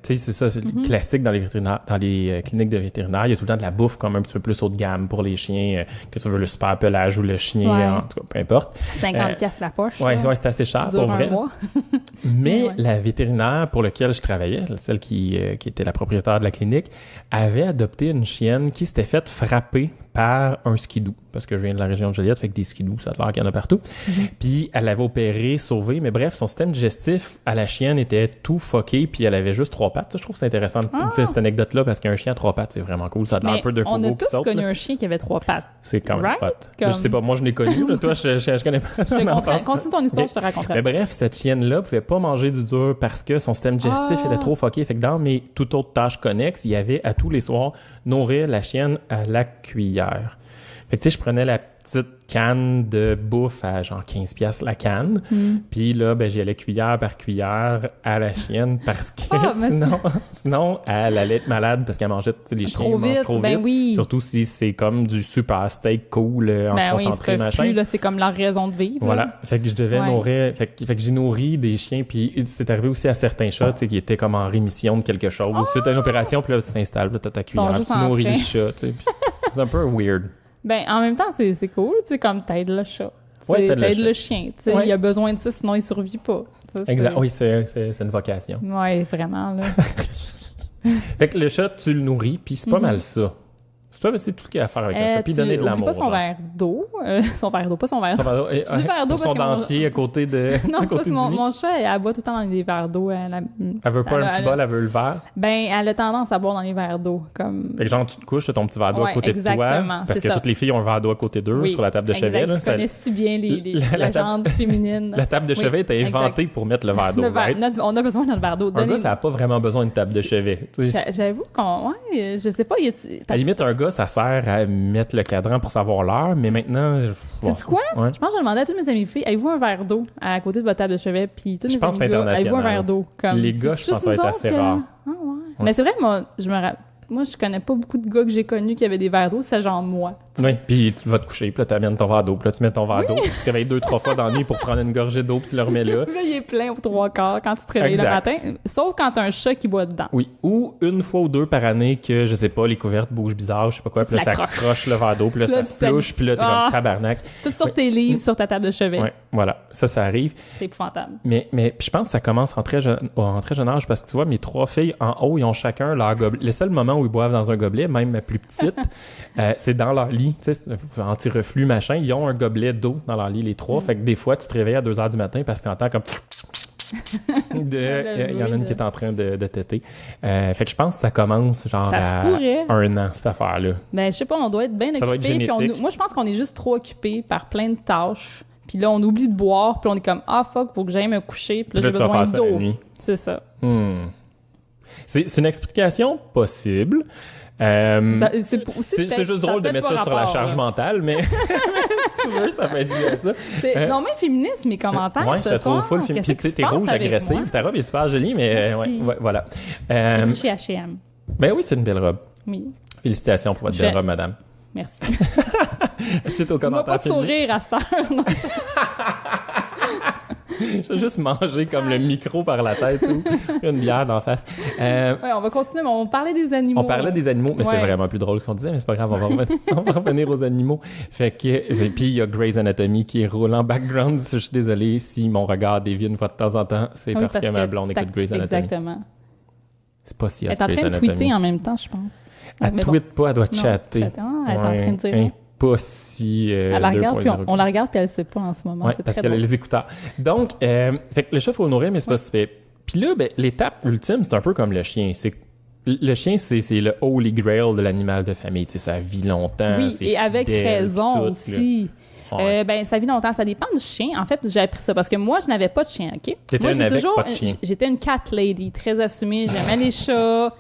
tu sais, c'est ça, c'est le classique dans les vétérinaires, dans les cliniques de vétérinaires. Il y a tout le temps de la bouffe comme un petit peu plus haut de gamme pour les chiens, que tu veux le super pelage ou le chien, en tout cas, peu importe. 50$ la poche. Oui, c'est assez cher pour vrai. Mais la vétérinaire pour laquelle je travaillais, celle qui était la propriétaire de la clinique, avait adopté une chienne qui s'était faite frapper par un skidoo, parce que je viens de la région de Joliette, fait que des skidoos, ça a l'air qu'il y en a partout. Puis elle l'avait opéré, sauvé, mais bref, son système digestif à la chienne était tout fucké, puis elle avait juste 3 pattes. Ça, je trouve que c'est intéressant de dire cette anecdote-là, parce qu'un chien à 3 pattes, c'est vraiment cool. Ça a l'air un peu d'un pogo qui saute. On a tous connu un chien qui avait 3 pattes. C'est quand même hot. Je sais pas, moi je l'ai connu, là, toi je connais pas. Continue ton histoire, je te raconterai. Mais bref, cette chienne-là pouvait pas manger du dur parce que son système digestif était trop fucké. Fait que dans mes toutes autres tâches connexes, il y avait à tous les soirs nourrir la chienne à la cuillère. Fait que tu sais, je prenais la petite canne de bouffe à genre 15$ la canne. Puis là, ben, j'y allais cuillère par cuillère à la chienne parce que sinon, elle allait être malade parce qu'elle mangeait, tu sais, les chiens mangent trop vite. Oui. Surtout si c'est comme du super steak cool, en concentré, machin. Plus, là, c'est comme leur raison de vivre. Voilà. Là. Fait que je devais nourrir. Fait que j'ai nourri des chiens. Puis c'est arrivé aussi à certains chats, tu sais, qui étaient comme en rémission de quelque chose. Suite à une opération, puis là, tu t'installes, là, t'as ta cuillère, tu nourris les chats, tu sais. C'est un peu weird. Ben, en même temps, c'est cool, tu sais, comme t'aides le chat. T'aides le chien, tu sais. Il a besoin de ça, sinon il survit pas. Ça, exact. Oui, c'est une vocation. Oui, vraiment, là. Fait que le chat, tu le nourris, puis c'est pas mal ça. C'est tout ce qu'il y a à faire avec le chat, puis donner de l'amour. Pas son verre d'eau. Son verre d'eau, pas son verre d'eau. Je dis verre d'eau parce que son dentier à côté de. Non, c'est parce que mon chat, elle boit tout le temps dans des verres d'eau. Elle veut pas un petit bol, elle veut le verre. Ben, elle a tendance à boire dans les verres d'eau. Comme... Fait que genre, tu te couches, t'as ton petit verre d'eau à côté de toi. Parce que toutes les filles ont un verre d'eau à côté d'eux sur la table de chevet. Tu connais si bien la jante féminine. La table de chevet était inventée pour mettre le verre d'eau. On a besoin de notre verre d'eau. Un gars, ça n'a pas vraiment besoin d'une table de chevet. J'avoue qu'on. Ouais, je sais pas. À la limite, un gars, ça sert à mettre le cadran pour savoir l'heure, mais maintenant... Sais-tu quoi? Ouais. Je pense que je demandais à toutes mes amies filles, avez-vous un verre d'eau à côté de votre table de chevet? Puis toutes mes amies gars, avez-vous un verre d'eau? Comme, les gars, je pense que ça va être assez rare. Ah ouais. Mais c'est vrai que moi, je connais pas beaucoup de gars que j'ai connus qui avaient des verres d'eau, c'est genre moi. Oui, puis tu vas te coucher, puis là, tu amènes ton verre d'eau, puis là, tu mets ton verre d'eau, puis tu te réveilles 2-3 fois dans la nuit pour prendre une gorgée d'eau, puis tu le remets là. Là, il est plein aux 3/4 quand tu te réveilles le matin, sauf quand t'as un chat qui boit dedans. Oui, ou une fois ou deux par année que, je sais pas, les couvertes bougent bizarre, je sais pas quoi, puis là, ça accroche le verre d'eau, puis là, ça se plouche, puis là, t'es comme tabarnak. Tout sur tes livres, sur ta table de chevet. Oui, voilà, ça arrive. C'est épouvantable. Mais je pense que ça commence en très jeune âge, parce que tu vois, mes 3 filles en haut, ils ont chacun leur gobelet. Le seul moment où ils boivent dans un gobelet, même ma plus petite, c'est dans leur lit, tu sais, anti-reflux, machin, ils ont un gobelet d'eau dans leur lit, les 3. Fait que des fois, tu te réveilles à 2h du matin parce que tu entends comme... Il y en a une qui est en train de téter. Fait que je pense que ça commence genre à 1 an, cette affaire-là. Ben, je sais pas, on doit être bien occupé. Ça doit être génétique. Moi, je pense qu'on est juste trop occupé par plein de tâches. Puis là, on oublie de boire, puis on est comme « Ah, fuck, faut que j'aille me coucher. » Puis là, j'ai besoin d'eau. C'est ça. C'est une explication possible. C'est juste drôle de mettre ça sur la charge mentale, mais si tu veux, ça peut être dû à ça. Non, mais féministe, mes commentaires. Ouais, je te trouve full féministe. Puis t'es rouge, agressive. Ta robe est super jolie, mais voilà. J'ai chez H&M. Ben oui, c'est une belle robe. Oui. Félicitations pour votre belle robe, madame. Merci. Suite aux commentaires. Tu m'as pas de sourire à cette heure, non? Je vais juste manger comme le micro par la tête ou une bière d'en face. On va continuer, mais on parlait des animaux. On parlait des animaux, mais c'est vraiment plus drôle ce qu'on disait, mais c'est pas grave, on va revenir aux animaux. Fait que, puis il y a Grey's Anatomy qui roule en background. Je suis désolé si mon regard dévie une fois de temps en temps, c'est parce que ma blonde écoute Grey's Anatomy. Exactement. C'est pas si hot, elle est en train de tweeter en même temps, je pense. Elle tweete pas, elle doit chatter. Elle est en train de dire... Pas si... on la regarde puis elle sait pas en ce moment. Oui, parce qu'elle a les écouteurs. Donc, fait que le chat, il faut nourrir, mais c'est pas si fait. Puis là, ben, l'étape ultime, c'est un peu comme le chien. Le chien, c'est le holy grail de l'animal de famille. Tu sais, ça vit longtemps, oui, c'est et avec fidèle, raison tout, aussi. Ben, ça vit longtemps. Ça dépend du chien. En fait, j'ai appris ça parce que moi, je n'avais pas de chien, OK? Moi, j'étais une cat lady, très assumée. J'aimais les chats.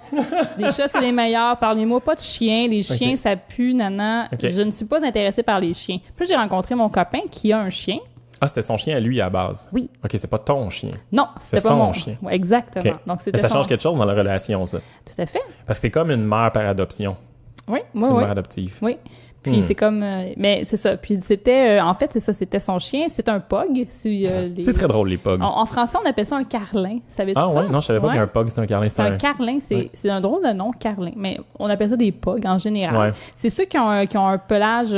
Les chats, c'est les meilleurs. Parlez-moi pas de chiens. Les chiens, ça pue, nana. Je ne suis pas intéressée par les chiens. Puis j'ai rencontré mon copain qui a un chien. Ah, c'était son chien à lui à la base? Oui. OK, c'était pas ton chien. Non, c'était pas mon chien. Ouais, exactement. Okay. Donc, c'était ça change quelque chose dans la relation, ça. Tout à fait. Parce que t'es comme une mère par adoption. Oui. Une mère adoptive. Oui. Puis c'est comme... mais c'est ça. Puis c'était... en fait, c'est ça. C'était son chien. C'est un pug. C'est très drôle, les pugs. En français, on appelle ça un carlin. Savais-tu ça? Ah ouais? Non, je savais pas qu'un pug, c'était un carlin. C'est un carlin. C'est un drôle de nom, carlin. Mais on appelle ça des pugs en général. Ouais. C'est ceux qui ont un pelage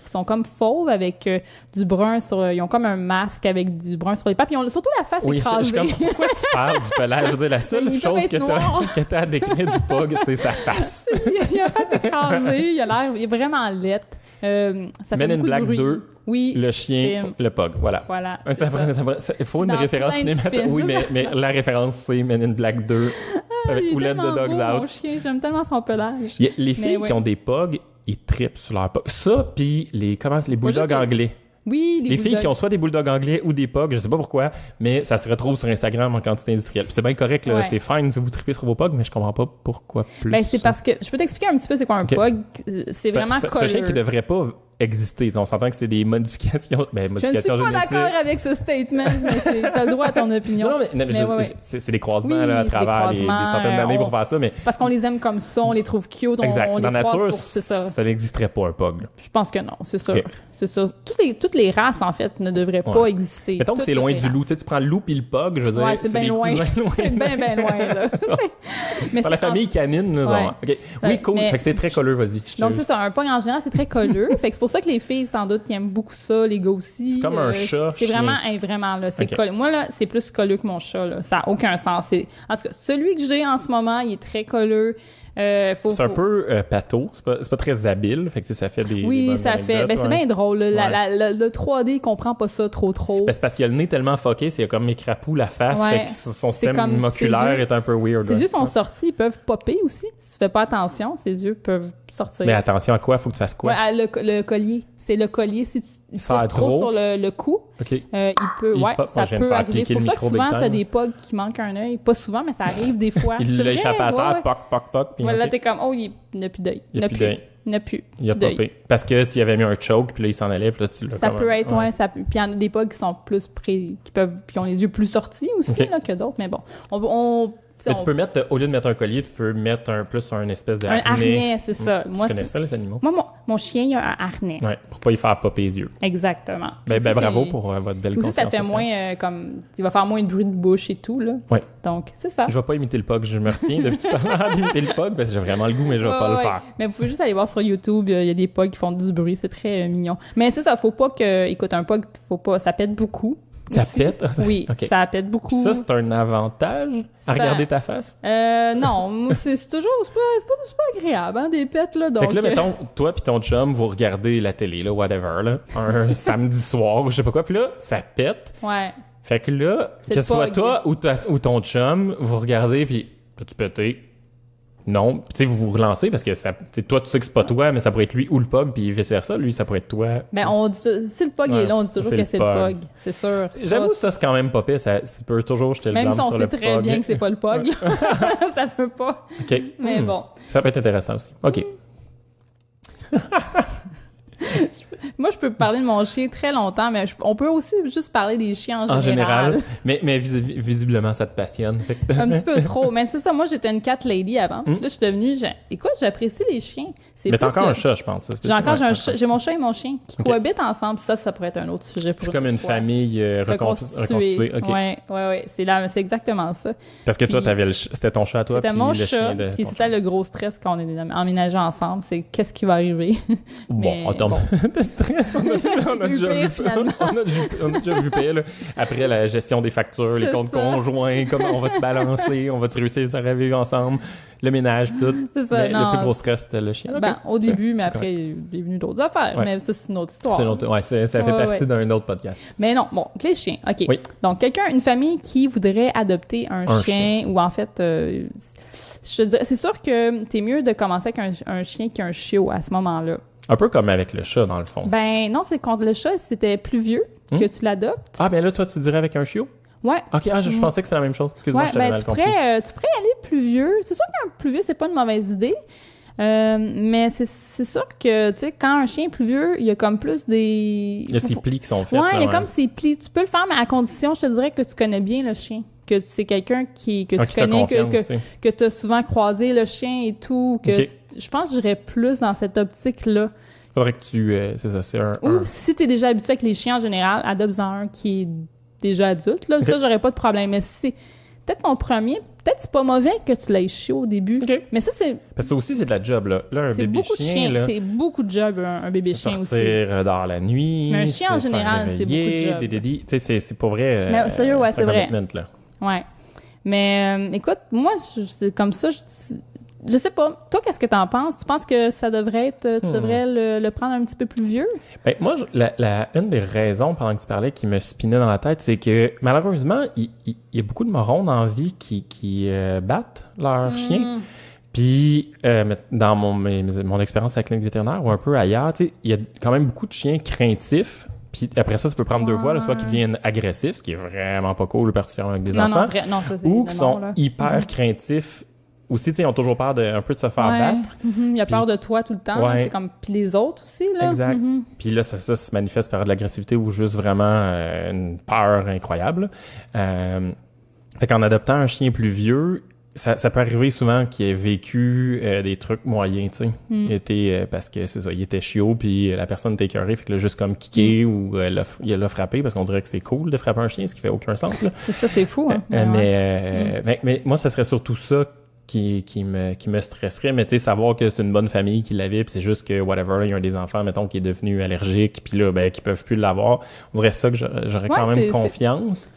sont comme fauves avec du brun ils ont comme un masque avec du brun sur les pattes. Ils ont surtout la face écrasée. Pourquoi tu parles du pelage? Je veux dire, la seule chose que t'as à décrire du pug, c'est sa face. Il a la face écrasée, il est vraiment laid. Ça Men fait in Black de bruit. 2, oui, le chien, le pug, voilà. Il faut une référence cinématographique. Oui, mais la référence, c'est Men in Black 2 avec Oulette de Dogs Out. Mon chien, j'aime tellement son pelage. Les filles qui ont des pugs, ils trippent sur leur pug. Ça, puis les bulldogs anglais. Oui, les filles qui ont soit des bulldogs anglais ou des pugs, je sais pas pourquoi, mais ça se retrouve sur Instagram en quantité industrielle. Puis c'est bien correct, là, c'est fine si vous trippez sur vos pugs, mais je comprends pas pourquoi plus. Ben, c'est parce que je peux t'expliquer un petit peu c'est quoi un pug. C'est vraiment colleux. C'est un chien qui devrait pas exister. On s'entend que c'est des modifications. Modifications je ne suis pas d'accord avec ce statement, mais t'as le droit à ton opinion. C'est des croisements là, à travers des centaines d'années pour faire ça. Mais... Parce qu'on les aime comme ça, on les trouve cute, exact. on dans les la nature, pour... ça n'existerait pas un pug. Là. Je pense que non, c'est sûr. Okay. C'est sûr. Toutes les races, en fait, ne devraient pas exister. Mettons que c'est loin du loup. Tu prends le loup puis le pug, je veux dire, c'est bien loin. C'est bien loin, là. Dans la famille canine, nous avons. Oui, cool. Fait que c'est très colleux, vas-y. Donc, c'est ça. Un pug, en général, c'est très colleux. Fait que c'est pour ça que les filles, sans doute, qui aiment beaucoup ça, les gars aussi. C'est comme un chat. C'est vraiment, là. C'est colleux. Moi, là, c'est plus colleux que mon chat, là. Ça n'a aucun sens. En tout cas, celui que j'ai en ce moment, il est très colleux. C'est un peu pâteau, c'est pas très habile, fait que ça fait des. Oui, ça fait. C'est bien drôle. Le 3D, il comprend pas ça trop. C'est parce qu'il a le nez tellement fucké, c'est comme écrapou la face, fait que son système oculaire est un peu weird. Ses yeux sont sortis, ils peuvent popper aussi. Si tu fais pas attention, ses yeux peuvent sortir. Mais attention à quoi? Faut que tu fasses quoi? Le collier. C'est le collier. Si tu tires trop sur le cou, il peut. Ça peut arriver. C'est pour ça que souvent, tu as des pugs qui manquent un œil. Pas souvent, mais ça arrive des fois. Il l'a échappé à terre, poc. Là, t'es comme, il n'a plus d'œil. Il n'a plus d'œil. Il n'a plus. Il a popé. Parce que tu y avais mis un choke, puis là, il s'en allait, puis là, tu l'as. Ça peut être, puis il y en a des pugs qui sont plus qui ont les yeux plus sortis aussi là, que d'autres, mais bon. Mais tu peux mettre, au lieu de mettre un collier, tu peux mettre un espèce de harnais. Un harnais, c'est ça. Moi, tu connais ça, les animaux? Moi, mon chien, il a un harnais. Oui, pour pas y faire popper les yeux. Exactement. Bravo pour votre belle conscience. Aussi, ça fait moins, il va faire moins de bruit de bouche et tout, là. Oui. Donc, c'est ça. Je vais pas imiter le pug. Je me retiens depuis tout à l'heure d'imiter le pug parce que j'ai vraiment le goût, mais je vais pas le faire. Mais vous pouvez juste aller voir sur YouTube, il y a des pugs qui font du bruit. C'est très mignon. Mais c'est ça, faut pas que... Écoute, un pug, ça pète beaucoup. Ça pète? Oui, ça pète beaucoup. Ça, c'est un avantage à regarder ta face? Non, c'est toujours... C'est pas agréable, hein, des pets, là. Donc... Fait que là, mettons, toi pis ton chum, vous regardez la télé, là, whatever, là, un samedi soir, je sais pas quoi, puis là, ça pète. Ouais. Fait que là, que ce soit toi ou ton chum, vous regardez, puis t'as-tu pété? Non. Tu sais, vous vous relancez parce que toi, tu sais que c'est pas toi, mais ça pourrait être lui ou le pug, puis vice-versa. Lui, ça pourrait être toi. Ben, on dit si le pug est là, on dit toujours que c'est le pug. C'est sûr. J'avoue, ça, c'est quand même pas pire. Ça peut toujours jeter le blâme sur le pug. Même si on sait très bien que c'est pas le pug, ça peut pas. OK. Mais bon. Ça peut être intéressant aussi. OK. Moi, je peux parler de mon chien très longtemps, mais on peut aussi juste parler des chiens en général. Mais visiblement, ça te passionne. Un petit peu trop. Mais c'est ça, moi, j'étais une cat lady avant. Là, je suis devenue... Écoute, j'apprécie les chiens. Mais t'as encore un chat, je pense. J'ai mon chat et mon chien qui cohabitent ensemble. Ça pourrait être un autre sujet pour c'est comme une famille reconstituée. Oui. C'est exactement ça. Parce que toi, c'était ton chat à toi. C'était mon chat. Puis c'était le gros stress quand on est emménagé ensemble. C'est qu'est-ce qui va arriver. Bon, attends. De stress, on a déjà vu pire, là. Après la gestion des factures, les comptes conjoints, comment on va-tu balancer, on va-tu réussir à rêver ensemble, le ménage, tout. C'est ça, le plus gros stress, c'était le chien. Au début, mais après, il est venu d'autres affaires. Ouais. Mais ça, c'est une autre histoire. Ça fait partie d'un autre podcast. Mais non, bon, les chiens, OK. Oui. Donc, une famille qui voudrait adopter un chien, ou en fait, je dirais, c'est sûr que t'es mieux de commencer avec un chien qu'un chiot à ce moment-là. Un peu comme avec le chat, dans le fond. Ben non, c'est contre le chat, c'était plus vieux que tu l'adoptes. Ah, ben là, toi, tu dirais avec un chiot? Ouais. OK, je pensais que c'était la même chose. Excuse-moi, je t'avais mal compris. Tu pourrais aller plus vieux. C'est sûr qu'un plus vieux, c'est pas une mauvaise idée. Mais c'est sûr que, tu sais, quand un chien est plus vieux, il y a comme plus des... Il y a ses plis qui sont faits. Ouais, il y a comme ses plis. Tu peux le faire, mais à condition, je te dirais, que tu connais bien le chien. Que c'est quelqu'un que tu connais, que tu as souvent croisé le chien et tout. Je pense que j'irais plus dans cette optique-là. Faudrait que tu... c'est ça, c'est un... Ou si tu es déjà habitué avec les chiens en général, adopte-en un qui est déjà adulte. Là, ça, j'aurais pas de problème. Mais si peut-être mon premier, peut-être c'est pas mauvais que tu l'aies chiot au début. Okay. Mais ça, c'est... Parce que ça aussi, c'est de la job, là. Là, un bébé chien, là... C'est beaucoup de job, un bébé chien aussi. Sortir dans la nuit, mais un chien, en général, c'est beaucoup de job. Tu sais, c'est pas vrai. Mais sérieux, ouais, c'est vrai. Là. Ouais. Mais écoute, moi, c'est comme ça, je sais pas. Toi, qu'est-ce que t'en penses? Tu penses que ça devrait être... Tu devrais le prendre un petit peu plus vieux? Ben, moi, une des raisons, pendant que tu parlais, qui me spinait dans la tête, c'est que, malheureusement, il y a beaucoup de morons dans la vie qui battent leurs chiens. Puis, dans mon expérience à la clinique vétérinaire ou un peu ailleurs, tu sais, il y a quand même beaucoup de chiens craintifs. Puis après ça peut prendre deux voies, là, soit qui deviennent agressifs, ce qui est vraiment pas cool, particulièrement avec des enfants, ou qui sont hyper craintifs. Aussi, tu sais, ils ont toujours peur un peu de se faire battre. Il a peur de toi tout le temps. Là, c'est comme... Puis les autres aussi, là. Exact. Puis là, ça se manifeste par de l'agressivité ou juste vraiment une peur incroyable. Fait qu'en adoptant un chien plus vieux, ça peut arriver souvent qu'il ait vécu des trucs moyens, tu sais. Il était, parce que c'est ça, il était chiot, puis la personne était écœurée, fait que là, juste comme kické ou il l'a frappé, parce qu'on dirait que c'est cool de frapper un chien, ce qui fait aucun sens, là. C'est ça, c'est fou, hein. Mais moi, ça serait surtout ça qui me stresserait, mais tu sais, savoir que c'est une bonne famille qui l'avait, puis c'est juste que, whatever, là, il y a un des enfants, mettons, qui est devenu allergique, puis là, ben, qui peuvent plus l'avoir. On dirait ça que j'aurais quand même confiance.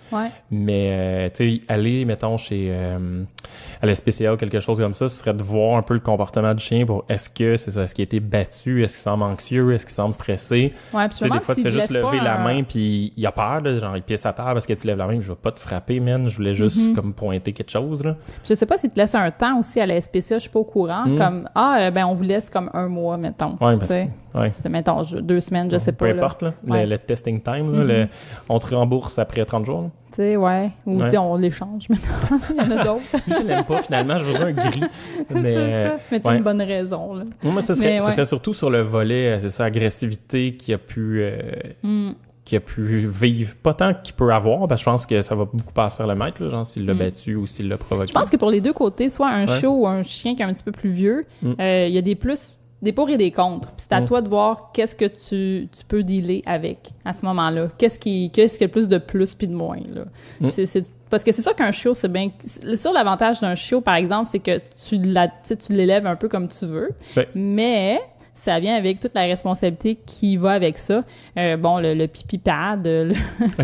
Mais, tu sais, aller, mettons, à la SPCA ou quelque chose comme ça, ce serait de voir un peu le comportement du chien pour est-ce qu'il a été battu, est-ce qu'il semble anxieux, est-ce qu'il semble stressé. Ouais, puis des fois, tu fais juste lever la main, puis il a peur, là, genre, il pisse à terre parce que tu lèves la main, je vais pas te frapper, man, je voulais juste, comme, pointer quelque chose, là. Je sais pas si tu laisses un temps aussi à la SPCA, je suis pas au courant, comme ben on vous laisse comme un mois, mettons. Ouais, parce que c'est, mettons, 2 semaines, je sais pas. Peu importe, là, le testing time, là, on te rembourse après 30 jours. Tu sais, ou tu sais, on l'échange maintenant. Il y en a d'autres. Je l'aime pas, finalement, je veux un gris. Mais tu as une bonne raison, là. Moi, ce serait surtout sur le volet, c'est ça, agressivité qui a pu vivre, pas tant qu'il peut avoir, parce que je pense que ça va beaucoup passer par le maître, là, genre s'il l'a battu ou s'il l'a provoqué. Je pense que pour les deux côtés, soit un chiot ou un chien qui est un petit peu plus vieux, il y a des pour et des contre. Puis c'est à toi de voir qu'est-ce que tu peux dealer avec à ce moment-là. Qu'est-ce qui a plus de plus puis de moins, là. Parce que c'est sûr qu'un chiot, c'est bien... Sur l'avantage d'un chiot, par exemple, c'est que tu l'élèves un peu comme tu veux, mais... ça vient avec toute la responsabilité qui va avec ça. Le pipi pad.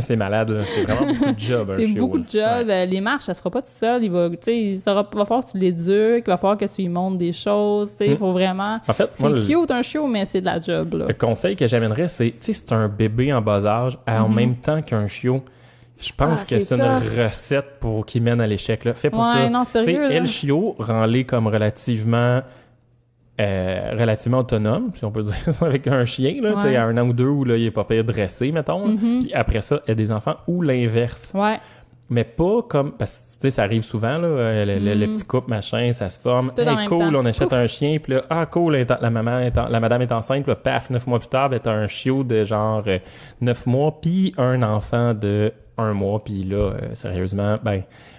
C'est malade, là. C'est vraiment beaucoup de job. C'est beaucoup de job. Les marches, ça se fera pas tout seul. Il va falloir que tu l'éduques, il va falloir que tu lui montres des choses. Il faut vraiment... En fait, c'est cute un chiot, mais c'est de la job, là. Le conseil que j'amènerais, c'est, tu sais, c'est un bébé en bas âge en même temps qu'un chiot. Je pense que c'est une recette pour qui mène à l'échec, là. Fais pas ça. Non, sérieux, le chiot, rend-les comme relativement autonome, si on peut dire ça, avec un chien, là, tu sais, à 1 an ou 2 où là, il est pas pire dressé, mettons. Puis après ça, il y a des enfants ou l'inverse. Mais pas comme... Parce que, tu sais, ça arrive souvent, là, le petit couple, machin, ça se forme. Hey, cool, on achète un chien, puis là, cool, la madame est enceinte, puis là, paf, 9 mois plus tard, ben, t'as un chiot de genre 9 mois, puis un enfant de 1 mois, puis là, sérieusement,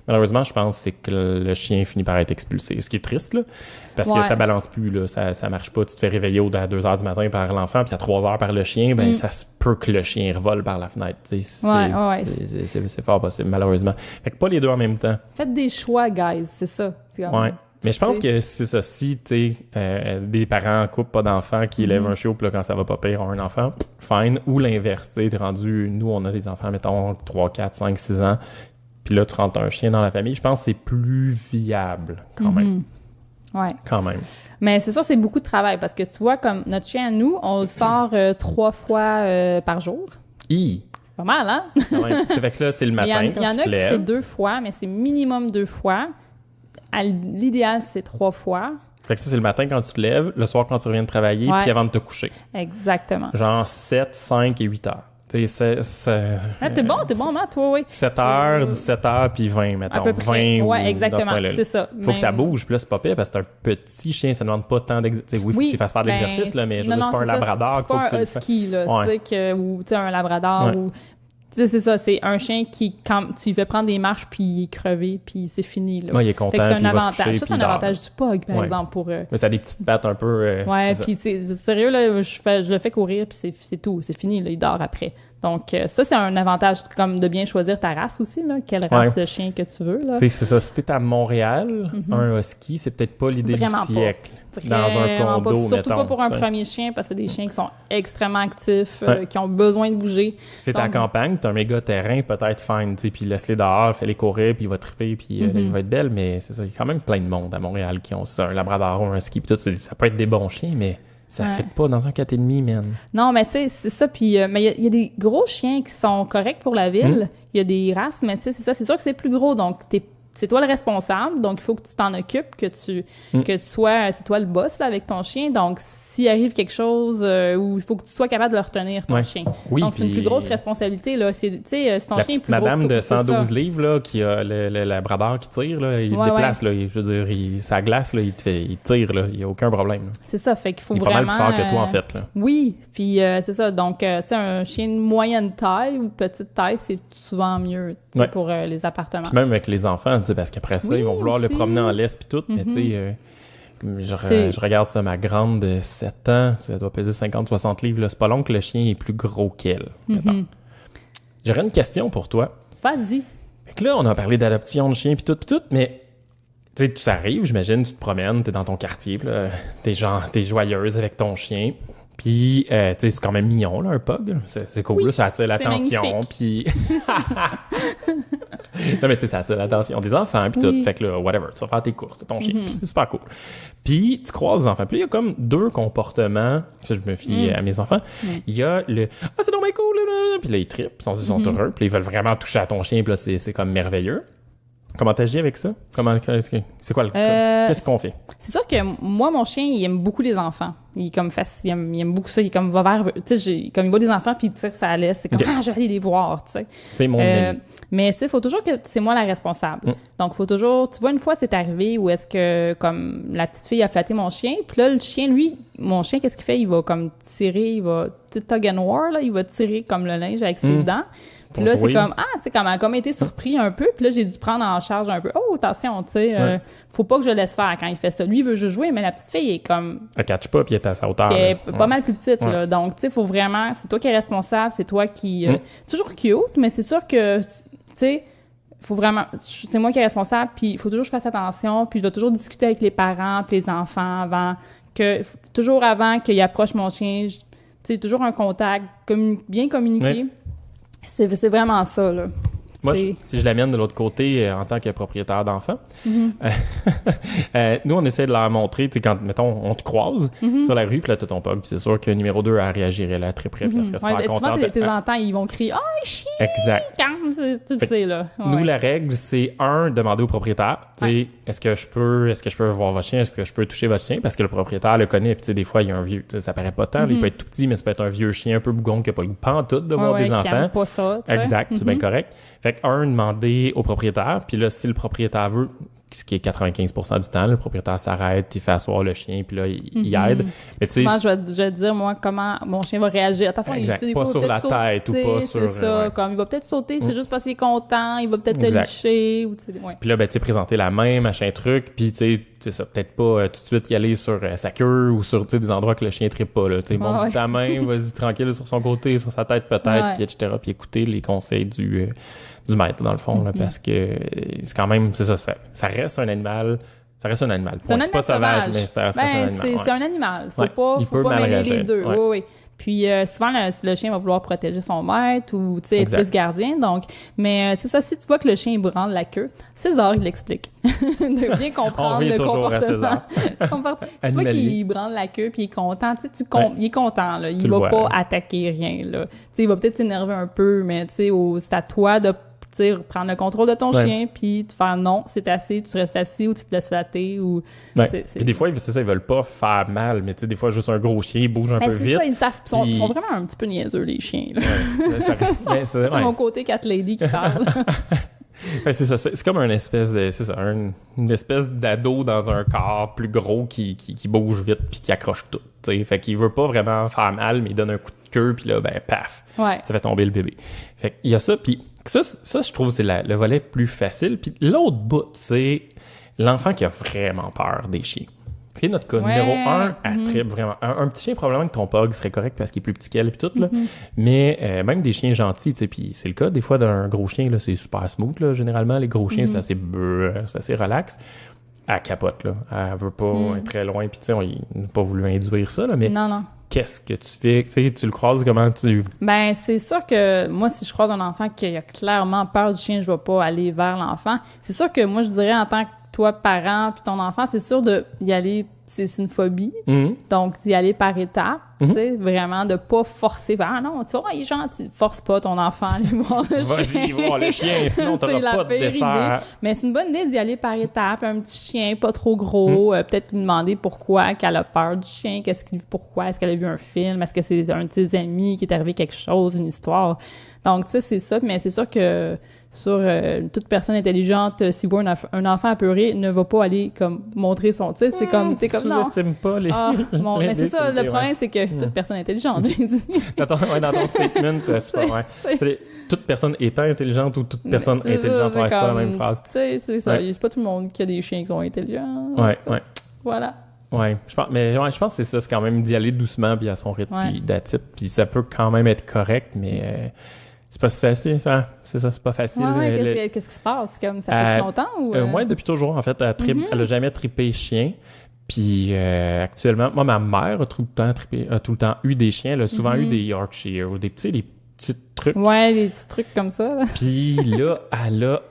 malheureusement, je pense que c'est que le chien finit par être expulsé. Ce qui est triste, là, parce que ça balance plus, là, ça marche pas. Tu te fais réveiller à 2 heures du matin par l'enfant, puis à 3 heures par le chien, ça se peut que le chien revole par la fenêtre. C'est fort possible, malheureusement. Fait que pas les deux en même temps. Faites des choix, guys, c'est ça. Mais je pense que c'est ça. Si des parents en couple, pas d'enfants, qui élèvent un chiot, puis là, quand ça va pas pire, ont un enfant, fine. Ou l'inverse, t'es rendu... Nous, on a des enfants, mettons, 3, 4, 5, 6 ans, puis là, tu rentres un chien dans la famille. Je pense que c'est plus viable, quand même. Ouais. Quand même. Mais c'est sûr, c'est beaucoup de travail, parce que tu vois, comme notre chien à nous, on le sort 3 fois par jour. C'est pas mal, hein? C'est fait que là, c'est le matin, Il y en a qui c'est 2 fois, mais c'est minimum 2 fois. L'idéal, c'est 3 fois. Fait que ça, c'est le matin quand tu te lèves, le soir quand tu reviens de travailler, puis avant de te coucher. Exactement. Genre 7, 5 et 8 heures. T'es bon, Matt, toi, oui. 7 heures, 17 heures, puis 20, mettons. 20 ouais, exactement, c'est ça. Faut que ça bouge, puis là, c'est pas pire, parce que c'est un petit chien, ça demande pas tant d'exercice. Oui, il faut qu'il fasse faire de l'exercice, là, mais je veux dire, c'est pas un labrador qu'il faut que tu le fasses. C'est pas un husky, là, ou un labrador, ou... Tu sais, c'est ça, c'est un chien qui, quand tu lui fais prendre des marches, puis il est crevé, puis c'est fini, là. Il est content, fait que c'est un avantage. Ça, c'est un avantage du pug, par exemple, pour... Mais ça a des petites pattes un peu... puis c'est sérieux, là, je le fais courir, puis c'est tout, c'est fini, là, il dort après. Donc, ça, c'est un avantage comme de bien choisir ta race aussi, là. Quelle race de chien que tu veux, là. Tu sais, c'est ça. Si t'es à Montréal, un husky, c'est peut-être pas l'idée du siècle. Dans un condo, surtout pas pour un premier chien, parce que c'est des chiens qui sont extrêmement actifs, qui ont besoin de bouger. Si t'es à la campagne, t'as un méga terrain, peut-être fine, tu sais, puis laisse-les dehors, fais-les courir, puis il va triper, puis il va être belle, mais c'est ça, il y a quand même plein de monde à Montréal qui ont ça, un labrador ou un husky, puis tout, ça peut être des bons chiens, mais ça fit pas dans un 4,5, man. Non, mais tu sais, c'est ça. Puis, mais il y a des gros chiens qui sont corrects pour la ville. Il y a des races, mais tu sais, c'est ça. C'est sûr que c'est plus gros. Donc, c'est toi le responsable. Donc, il faut que tu t'en occupes, que tu sois... C'est toi le boss là, avec ton chien. Donc, s'il arrive quelque chose où il faut que tu sois capable de le retenir, ton chien. Oui, donc, c'est une plus grosse responsabilité. Là. Tu sais, si ton chien est plus gros... La madame de 112 livres là, qui a le labrador qui tire, là, il déplace. Là, je veux dire, sa glace, là, il tire. Là, il n'y a aucun problème. Là. C'est ça. Fait qu'il faut il est vraiment... pas mal plus fort que toi, en fait. Là. Oui. Puis, c'est ça. Donc, tu sais, un chien de moyenne taille ou petite taille, c'est souvent mieux pour les appartements. Puis même avec les enfants, parce qu'après ça, ils vont vouloir le promener en laisse puis tout. Mais tu sais... Je regarde ça, ma grande de 7 ans, ça doit peser 50-60 livres. Là. C'est pas long que le chien est plus gros qu'elle. J'aurais une question pour toi. Vas-y. Fait que là, on a parlé d'adoption de chien puis tout, mais tu sais, ça arrive, j'imagine, tu te promènes, t'es dans ton quartier, puis là, t'es joyeuse avec ton chien. Puis, tu sais, c'est quand même mignon, là, un pug. C'est cool, là, ça attire l'attention. Puis... non, mais tu sais, ça attire l'attention des enfants, puis tout. Fait que là, whatever, tu vas faire tes courses, c'est ton chien, puis c'est super cool. Puis, tu croises les enfants. Puis il y a comme 2 comportements, ça, je me fie à mes enfants. Il y a le « Ah, c'est donc bien cool! » Puis là, ils trippent, ils sont heureux, puis ils veulent vraiment toucher à ton chien, puis là, c'est comme merveilleux. Comment t'agis avec ça? C'est quoi qu'est-ce qu'on fait? C'est sûr que moi, mon chien, il aime beaucoup les enfants. Il aime beaucoup ça. Il est comme va vers... Tu sais, comme il voit des enfants, puis il tire sa laisse. C'est comme, je vais aller les voir, tu sais. C'est mon ami. Mais tu sais, il faut toujours que c'est moi la responsable. Donc, il faut toujours... Tu vois, une fois, c'est arrivé où est-ce que, comme, la petite fille a flatté mon chien, puis là, le chien, lui, mon chien, qu'est-ce qu'il fait? Il va comme tirer, il va... Tu sais, tug and war, là, il va tirer comme le linge avec ses dents. Puis là, c'est comme, tu sais, comme été surpris un peu. Puis là, j'ai dû prendre en charge un peu. Oh, attention, tu sais, faut pas que je le laisse faire quand il fait ça. Lui, il veut juste jouer, mais la petite fille est comme... Elle catch pas, puis elle est à sa hauteur. Elle est pas mal plus petite, là. Donc, tu sais, faut vraiment... C'est toi qui es responsable, c'est toi qui... C'est toujours cute, mais c'est sûr que, tu sais, faut vraiment... C'est moi qui est responsable, puis il faut toujours que je fasse attention, puis je dois toujours discuter avec les parents puis les enfants toujours avant qu'il approche mon chien. Tu sais, toujours un contact, bien communiquer. C'est vraiment ça, là. Moi, si je l'amène de l'autre côté en tant que propriétaire d'enfants, nous, on essaie de leur montrer, tu sais, quand, mettons, on te croise sur la rue, puis là, t'as ton pug, puis c'est sûr que numéro 2, elle réagirait là très près, puis elle serait super contente. Souvent, tes enfants, ils vont crier « Oh, chien! » Exact. Tu le sais, là. Nous, la règle, c'est demander au propriétaire, tu sais, est-ce que je peux voir votre chien, est-ce que je peux toucher votre chien, parce que le propriétaire le connaît, puis tu sais, des fois, il y a un vieux, ça paraît pas tant, il peut être tout petit, mais ça peut être un vieux chien un peu bougon qui a pas le goût pantoute de voir des enfants. Qui aime pas ça, exact, c'est bien correct. Fait que demander au propriétaire, puis là, si le propriétaire veut, ce qui est 95% du temps, le propriétaire s'arrête, il fait asseoir le chien, puis là, il aide. Mais souvent, je vais dire, moi, comment mon chien va réagir. Attention, il pas sur la tête ou pas sur... C'est ça, comme il va peut-être sauter, c'est juste parce qu'il est content, il va peut-être le licher, ou Puis là, ben, tu sais, présenter la main, machin truc, puis tu sais, ça, peut-être pas tout de suite y aller sur sa queue ou sur, tu sais, des endroits que le chien trippe pas, là. Tu sais, monte ta main, vas-y tranquille sur son côté, sur sa tête peut-être, puis etc., puis écouter les conseils du maître, dans le fond, là, parce que c'est quand même, c'est ça, ça reste un animal. Ça reste un animal. C'est pas sauvage, mais ça reste un animal. C'est un animal. Faut pas mêler les deux. Oui. Puis souvent, le chien va vouloir protéger son maître ou être plus gardien. Donc, mais c'est ça, si tu vois que le chien branle la queue, César, il l'explique. De bien comprendre le comportement. Tu vois qu'il branle la queue puis il est content. Il est content. Là. Il va pas attaquer rien. Là. Il va peut-être s'énerver un peu, mais c'est à toi de prendre le contrôle de ton chien, puis te faire non, c'est assez, tu restes assis ou tu te laisses flatter. Ou, Puis des fois, c'est ça, ils veulent pas faire mal, mais des fois, juste un gros chien, il bouge un peu vite. C'est ça, ils sont vraiment un petit peu niaiseux, les chiens. Là. C'est mon côté cat lady qui parle. C'est ça, c'est comme une espèce de... C'est ça, une espèce d'ado dans un corps plus gros qui bouge vite puis qui accroche tout. T'sais. Fait qu'il veut pas vraiment faire mal, mais il donne un coup de queue puis là, ben paf, ça fait tomber le bébé. Fait qu'il y a ça, puis ça, je trouve, c'est le volet plus facile. Puis l'autre bout, c'est l'enfant qui a vraiment peur des chiens. C'est notre cas. Numéro 1, elle tripe vraiment. Un petit chien, probablement que ton pug serait correct parce qu'il est plus petit qu'elle et tout, là. Mais même des chiens gentils, tu sais, puis c'est le cas. Des fois, d'un gros chien, là, c'est super smooth, là. Généralement, les gros chiens, c'est assez relax. Elle capote, là. Elle veut pas être très loin, puis tu sais, on n'a pas voulu induire ça, là, mais... Non. Qu'est-ce que tu fais? Tu sais, tu le croises, comment tu... Ben, c'est sûr que moi, si je croise un enfant qui a clairement peur du chien, je vais pas aller vers l'enfant. C'est sûr que moi, je dirais, en tant que toi, parent, puis ton enfant, c'est sûr d'y aller... C'est une phobie. Donc, d'y aller par étapes, tu sais, vraiment de pas forcer. Ah non, tu vois, il est gentil. Force pas ton enfant à aller voir le chien. Vas-y, voir le chien, sinon t'auras pas de dessert. Idée. Mais c'est une bonne idée d'y aller par étapes. Un petit chien pas trop gros, peut-être lui demander pourquoi qu'elle a peur du chien, pourquoi, est-ce qu'elle a vu un film, est-ce que c'est un de ses amis qui est arrivé quelque chose, une histoire. Donc, tu sais, c'est ça, mais c'est sûr que sur toute personne intelligente, si vous voyez un enfant apeuré, ne va pas aller comme montrer son... Tu sais, c'est comme... T'es comme, non. J'estime pas les... mais c'est ça, le problème, c'est que toute personne intelligente, j'ai dit. Dans ton statement, c'est pas... toute personne étant intelligente ou toute personne intelligente, c'est pas la même phrase. Tu sais, c'est ça. C'est pas tout le monde qui a des chiens qui sont intelligents. Ouais. Voilà. Ouais, je pense que c'est ça, c'est quand même d'y aller doucement puis à son rythme, puis that's it. Puis ça peut quand même être correct, mais... C'est pas si facile, c'est ça, c'est pas facile. Qu'est-ce qui se passe? Comme ça fait longtemps ou... Moi, depuis toujours, en fait, elle a jamais trippé chien. Puis actuellement, moi, ma mère a tout le temps eu des chiens. Elle a souvent eu des Yorkshire ou des petits trucs. Ouais, des petits trucs comme ça. Là. Puis là, elle a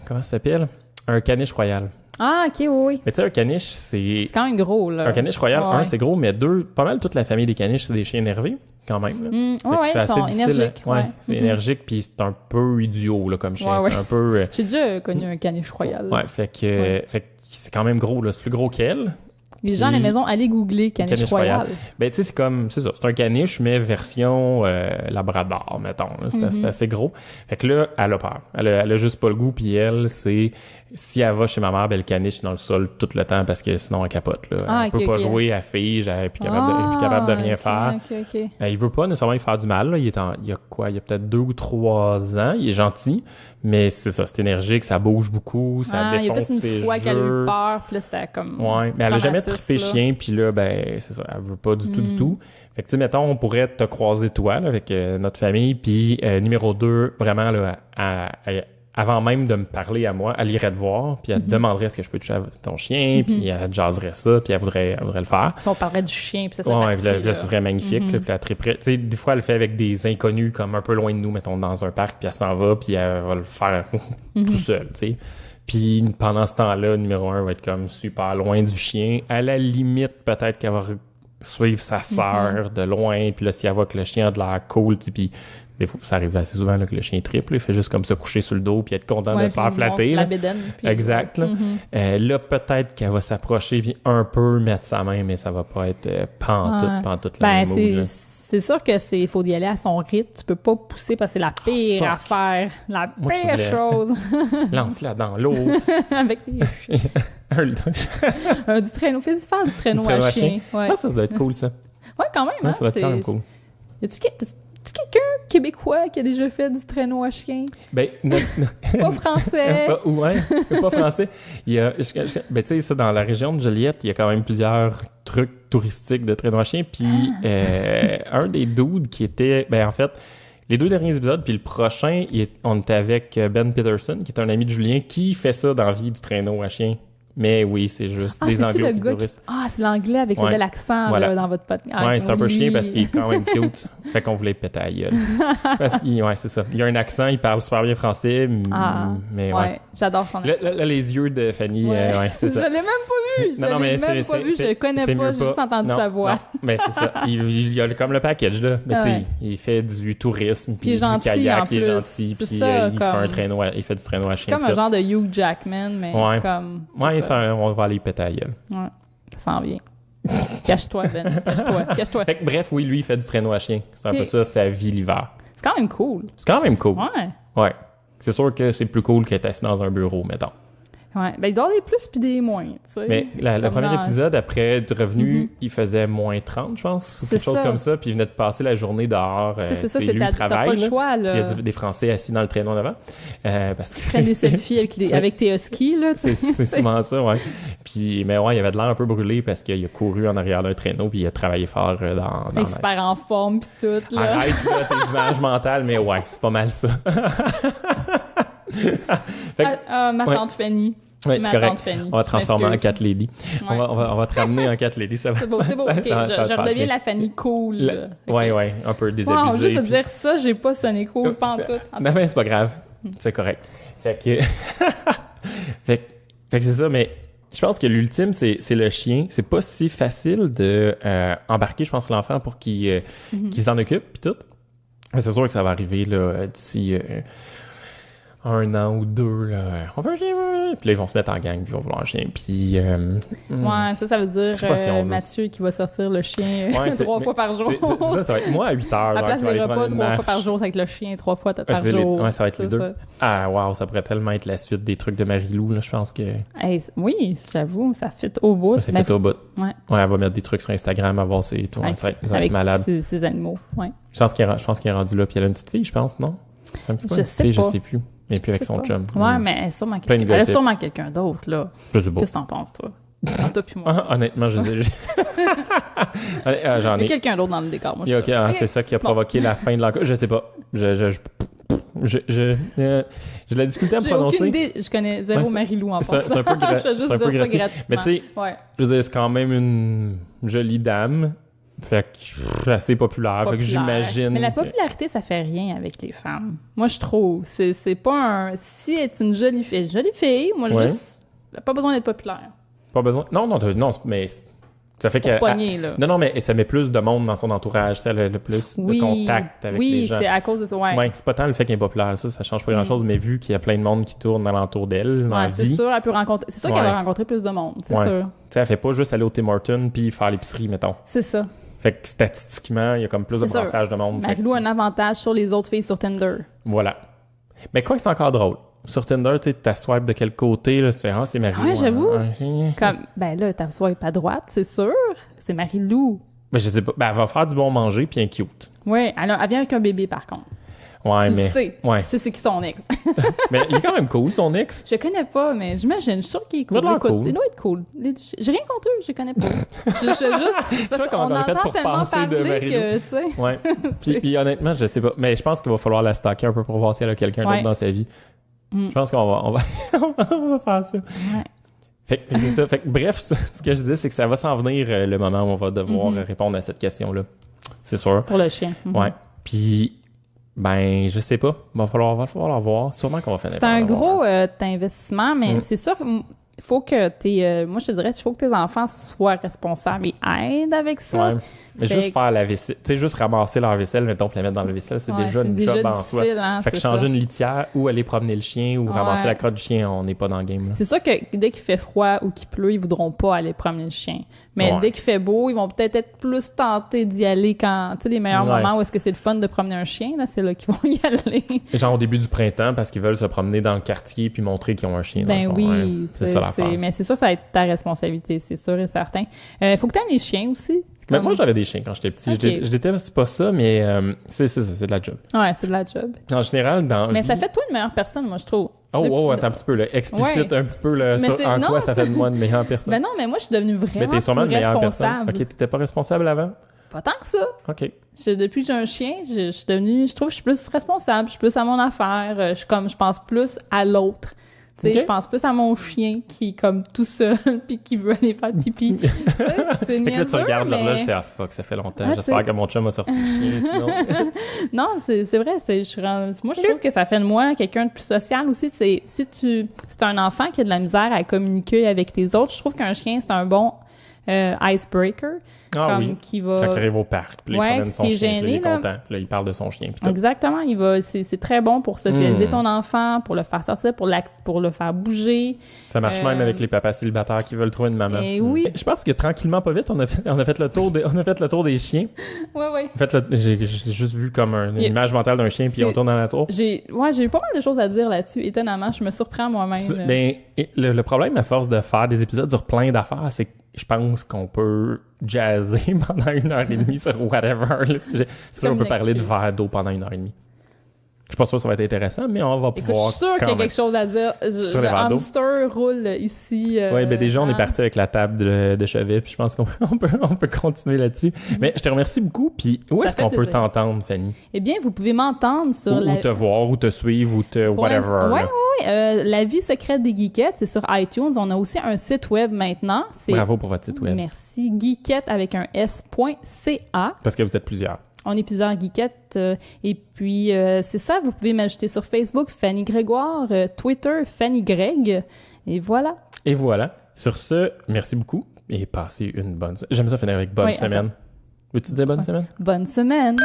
comment ça s'appelle? Un caniche royal. Ah, OK, oui. Mais tu sais, un caniche, c'est... C'est quand même gros, là. Un caniche royal, c'est gros, mais pas mal toute la famille des caniches, c'est des chiens énervés, quand même. Là. Ils sont énergiques. C'est énergique, puis c'est un peu idiot, là, comme chien. C'est un peu... J'ai déjà connu un caniche royal. Ouais, fait que c'est quand même gros, là. C'est plus gros qu'elle. Les gens à la maison, allez googler caniche royal. Ben, tu sais, c'est ça. C'est un caniche, mais version labrador, mettons. C'est assez gros. Fait que là, elle a peur. Elle a juste pas le goût, puis elle, c'est... Si elle va chez ma mère, ben, le caniche est dans le sol tout le temps parce que sinon elle capote. Là. Elle peut pas jouer, elle fige, elle est plus capable de rien faire. Il veut pas nécessairement y faire du mal. Là. Il y a peut-être 2 ou 3 ans. Il est gentil, mais c'est ça, c'est énergique, ça bouge beaucoup, ça défonce ses jeux. Il y a peut-être une fois qu'elle a eu peur, puis là c'était comme... Ouais, mais elle a jamais trippé chien, puis là, ben, c'est ça, elle veut pas du tout. Fait que, tu sais, mettons, on pourrait te croiser toi, là, avec notre famille, puis numéro 2, vraiment, là, avant même de me parler à moi, elle irait te voir, puis elle te demanderait est-ce que je peux toucher à ton chien, puis elle te jaserait ça, puis elle voudrait le faire. On parlerait du chien, puis ça serait puis là, ça serait magnifique, là, puis elle triperait. Tu sais, des fois, elle le fait avec des inconnus, comme un peu loin de nous, mettons, dans un parc, puis elle s'en va, puis elle va le faire tout seul, tu sais. Puis pendant ce temps-là, numéro 1 va être comme super loin du chien. À la limite, peut-être qu'elle va suivre sa sœur de loin, puis là, si elle voit que le chien a de l'air cool, puis... Des fois, ça arrive assez souvent là, que le chien triple, il fait juste comme se coucher sur le dos puis être content de se faire flatter. La bédaine, exact. Là, peut-être qu'elle va s'approcher puis un peu mettre sa main, mais ça va pas être pantoute la même move. C'est sûr que faut y aller à son rythme. Tu peux pas pousser parce que c'est la pire affaire. La pire chose. Lance-la dans l'eau. Avec du traîneau. Fais-y faire du traîneau à chien. Ouais. Ça doit être cool, ça. Ouais, quand même. Ça doit être quand même cool. Est-ce quelqu'un québécois qui a déjà fait du traîneau à chien? Ben, pas français. Pas français. Il y a, tu sais, ça, dans la région de Joliette, il y a quand même plusieurs trucs touristiques de traîneau à chien. Puis, un des dudes qui était, ben, en fait, les 2 derniers épisodes, puis le prochain, on était avec Ben Peterson, qui est un ami de Julien, qui fait ça dans la vie du traîneau à chien. Mais oui, c'est juste des Anglais touristes. C'est l'anglais avec le bel accent là, dans votre podcast. C'est un peu chien parce qu'il est quand même cute. Fait qu'on voulait péter à la gueule. C'est ça. Il a un accent, il parle super bien français, mais ouais. J'adore son accent. Là, les yeux de Fanny, c'est ça. Je l'ai même pas vu. Je connais pas, j'ai juste entendu sa voix. Non, mais c'est ça. Il a comme le package, là. Mais tu sais, il fait du tourisme, puis du kayak, il est gentil, puis il fait du traîneau à chien. C'est comme un genre de Hugh Jackman, mais comme... on va aller péter à la gueule. Ouais, ça s'en vient. Cache-toi, Ben. Cache-toi. Fait que bref, oui, lui, il fait du traîneau à chien. C'est un peu ça, sa vie l'hiver. C'est quand même cool. C'est quand même cool. Ouais. Ouais. C'est sûr que c'est plus cool qu'être assis dans un bureau, mettons. Ouais. Ben, il doit y avoir des plus puis des moins, tu sais. Mais le premier épisode, après être revenu, il faisait moins 30, je pense, ou quelque chose comme ça, puis il venait de passer la journée dehors. C'est ça, lui, il travaille, t'as pas le choix, là. Puis il y a des Français assis dans le traîneau en avant. Parce que... Ils prennent des selfies avec tes huskies, là. C'est souvent ça, ouais. Puis, mais ouais, il avait de l'air un peu brûlé parce qu'il a couru en arrière d'un traîneau, puis il a travaillé fort dans il est super en forme, puis tout, là. Arrête, là, tes images mentales, mais ouais, c'est pas mal ça. Ma tante Fanny. Oui, c'est correct. On va transformer en Cat Lady. Ouais. On va te ramener en Cat Lady. Ça va, c'est beau. OK, je redeviens la Fanny cool. Okay. Ouais, un peu désabusée. Juste dire ça, j'ai pas sonné cool, pantoute. Non, mais c'est pas grave. C'est correct. Fait que... fait que c'est ça, mais je pense que l'ultime, c'est le chien. C'est pas si facile de embarquer, je pense, l'enfant pour qu'il s'en occupe, puis tout. Mais c'est sûr que ça va arriver là, d'ici... 1 an ou 2, là, on veut un chien, puis là, ils vont se mettre en gang, puis ils vont vouloir un chien, puis... ouais, ça veut dire Mathieu qui va sortir le chien 3 fois par jour. Ça va être moi à 8 heures. À la place des repas 3 fois par jour, ça va être le chien 3 fois par jour. Ouais, ça va être les deux. Ça. Ah, wow, ça pourrait tellement être la suite des trucs de Marie-Lou, là, je pense que... Oui, j'avoue, ça fit au bout. Ça fit au bout. Ouais, elle va mettre des trucs sur Instagram, à voir ses tours, ça va être malade. Avec ses animaux, ouais. Je pense qu'il est rendu là, puis elle a une petite fille, je pense, non? C'est un petit peu une petite fille, je sais plus. Et puis avec son chum. Ouais, mais elle a sûrement quelqu'un d'autre, là. Je sais pas. Qu'est-ce que t'en penses, toi? Toi puis moi. Honnêtement, j'en ai. Il y a quelqu'un d'autre dans le décor, moi, c'est ça qui a provoqué la fin de l'enquête. Je sais pas. J'ai de la difficulté à me prononcer. J'ai aucune idée. Je connais zéro Marie-Lou en passant. C'est un peu gratuit. Mais tu sais, je veux dire, c'est quand même une jolie dame. Fait que assez populaire. Fait que j'imagine. Mais la popularité, ça fait rien avec les femmes. Moi, je trouve. C'est pas un. Si elle est une jolie fille, moi, juste. Elle a pas besoin d'être populaire. Pas besoin. Non, mais. Ça fait que. Non, mais ça met plus de monde dans son entourage. Ça, le plus de contact avec les gens. Oui, c'est à cause de ça. Ouais, c'est pas tant le fait qu'elle est populaire. Ça change pas grand-chose, mais vu qu'il y a plein de monde qui tourne alentour d'elle, dans la vie. C'est sûr, elle peut rencontrer. C'est sûr qu'elle va rencontrer plus de monde. C'est sûr. Tu sais, elle fait pas juste aller au Tim Hortons puis faire l'épicerie, mettons. C'est ça. Fait que statistiquement, il y a comme plus de brassage de monde. Marie-Lou a un avantage sur les autres filles sur Tinder. Voilà. Mais quoi que c'est encore drôle. Sur Tinder, tu sais, ta swipe de quel côté, là, tu fais « Ah, c'est Marie-Lou. » Ouais, j'avoue. Ben là, ta swipe à droite, c'est sûr. C'est Marie-Lou. Ben, je sais pas. Ben, elle va faire du bon manger puis un cute. Ouais, elle vient avec un bébé, par contre. Ouais, tu sais. Ouais. Tu sais c'est qui son ex. Mais il est quand même cool, son ex. Je connais pas, mais j'imagine. Je suis sûre qu'il est cool. Il doit être cool. J'ai rien contre eux, je connais pas. Je sais comment on a fait pour penser de Marie-Lou. Tu sais. Ouais. Puis honnêtement, je sais pas. Mais je pense qu'il va falloir la stalker un peu pour voir si elle a quelqu'un d'autre dans sa vie. Je pense qu'on va faire ça. Ouais. Fait que c'est ça. Fait que, bref, ce que je disais, c'est que ça va s'en venir le moment où on va devoir répondre à cette question-là. C'est sûr. Pour le chien. Ouais. Puis... Ben, je sais pas. Va falloir voir. Sûrement qu'on va faire. C'est un gros investissement, mais c'est sûr qu'il faut que moi, je te dirais qu'il faut que tes enfants soient responsables et aident avec ça. Ouais. Mais juste faire la vaisselle. Tu sais, juste ramasser leur vaisselle, mettons, puis la mettre dans le vaisselle, c'est déjà une job en soi. Hein, fait que changer une litière ou aller promener le chien ou ramasser la crotte du chien, on n'est pas dans le game. Là. C'est sûr que dès qu'il fait froid ou qu'il pleut, ils voudront pas aller promener le chien. Mais dès qu'il fait beau, ils vont peut-être être plus tentés d'y aller quand, tu sais, les meilleurs moments où est-ce que c'est le fun de promener un chien, là, c'est là qu'ils vont y aller. Genre au début du printemps, parce qu'ils veulent se promener dans le quartier puis montrer qu'ils ont un chien. Ben oui, ouais. C'est ça l'affaire. Mais c'est sûr que ça va être ta responsabilité, c'est sûr et certain. Faut que tu aimes les chiens aussi. Mais moi, j'avais des chiens quand j'étais petit. Okay. Je déteste pas ça, mais c'est ça, c'est de la job. Ouais, c'est de la job. En général, mais ça fait de toi une meilleure personne, moi, je trouve. Attends un petit peu, là. Explicite un petit peu, là, sur quoi ça fait de moi une meilleure personne. Ben non, mais moi, je suis devenue vraiment mais t'es sûrement une meilleure responsable. Personne. OK, t'étais pas responsable avant? Pas tant que ça. OK. Depuis que j'ai un chien, je trouve que je suis plus responsable, je suis plus à mon affaire, je pense plus à l'autre. Je pense plus à mon chien qui est comme tout seul puis qui veut aller faire pipi. C'est niaiseux, tu regardes l'horloge, c'est fuck, ça fait longtemps. J'espère que mon chum a sorti le chien, sinon... Non, c'est vrai. Moi, je trouve que ça fait de moi quelqu'un de plus social aussi. Si c'est un enfant qui a de la misère à communiquer avec les autres, je trouve qu'un chien, c'est un bon Icebreaker. Ah oui, qui va... quand il arrive au parc, puis il promène son chien, gêné, puis il est content. Puis là, il parle de son chien. Puis tout. Exactement, c'est très bon pour socialiser ton enfant, pour le faire sortir, pour le faire bouger. Ça marche même avec les papas célibataires qui veulent trouver une maman. Oui. Je pense que tranquillement, pas vite, on a fait le tour des chiens. Oui. En fait, j'ai juste vu comme une image mentale d'un chien, puis on tourne dans la tour. J'ai eu pas mal de choses à dire là-dessus. Étonnamment, je me surprends moi-même. Le problème, à force de faire des épisodes sur plein d'affaires, c'est que je pense qu'on peut jazzer pendant 1h30 sur whatever le sujet. On peut parler de verre d'eau pendant 1h30. Je suis pas sûr que ça va être intéressant, mais on va pouvoir. Je suis sûr qu'il y a quelque chose à dire. Sur le hamster roule ici. Oui, déjà, on est parti avec la table de chevet, puis je pense qu'on peut continuer là-dessus. Mais je te remercie beaucoup. Puis où est-ce qu'on peut t'entendre, Fanny? Eh bien, vous pouvez m'entendre sur ou te voir, ou te suivre, ou te whatever. Oui. La vie secrète des geekettes, c'est sur iTunes. On a aussi un site web maintenant. Bravo pour votre site web. Merci. Geekette avec un s.ca. Parce que vous êtes plusieurs. On est plusieurs geekettes. Et puis, c'est ça. Vous pouvez m'ajouter sur Facebook, Fanny Grégoire, Twitter, Fanny Greg. Et voilà. Et voilà. Sur ce, merci beaucoup et passez une bonne... J'aime ça finir avec bonne semaine. Veux-tu dire bonne semaine? Bonne semaine.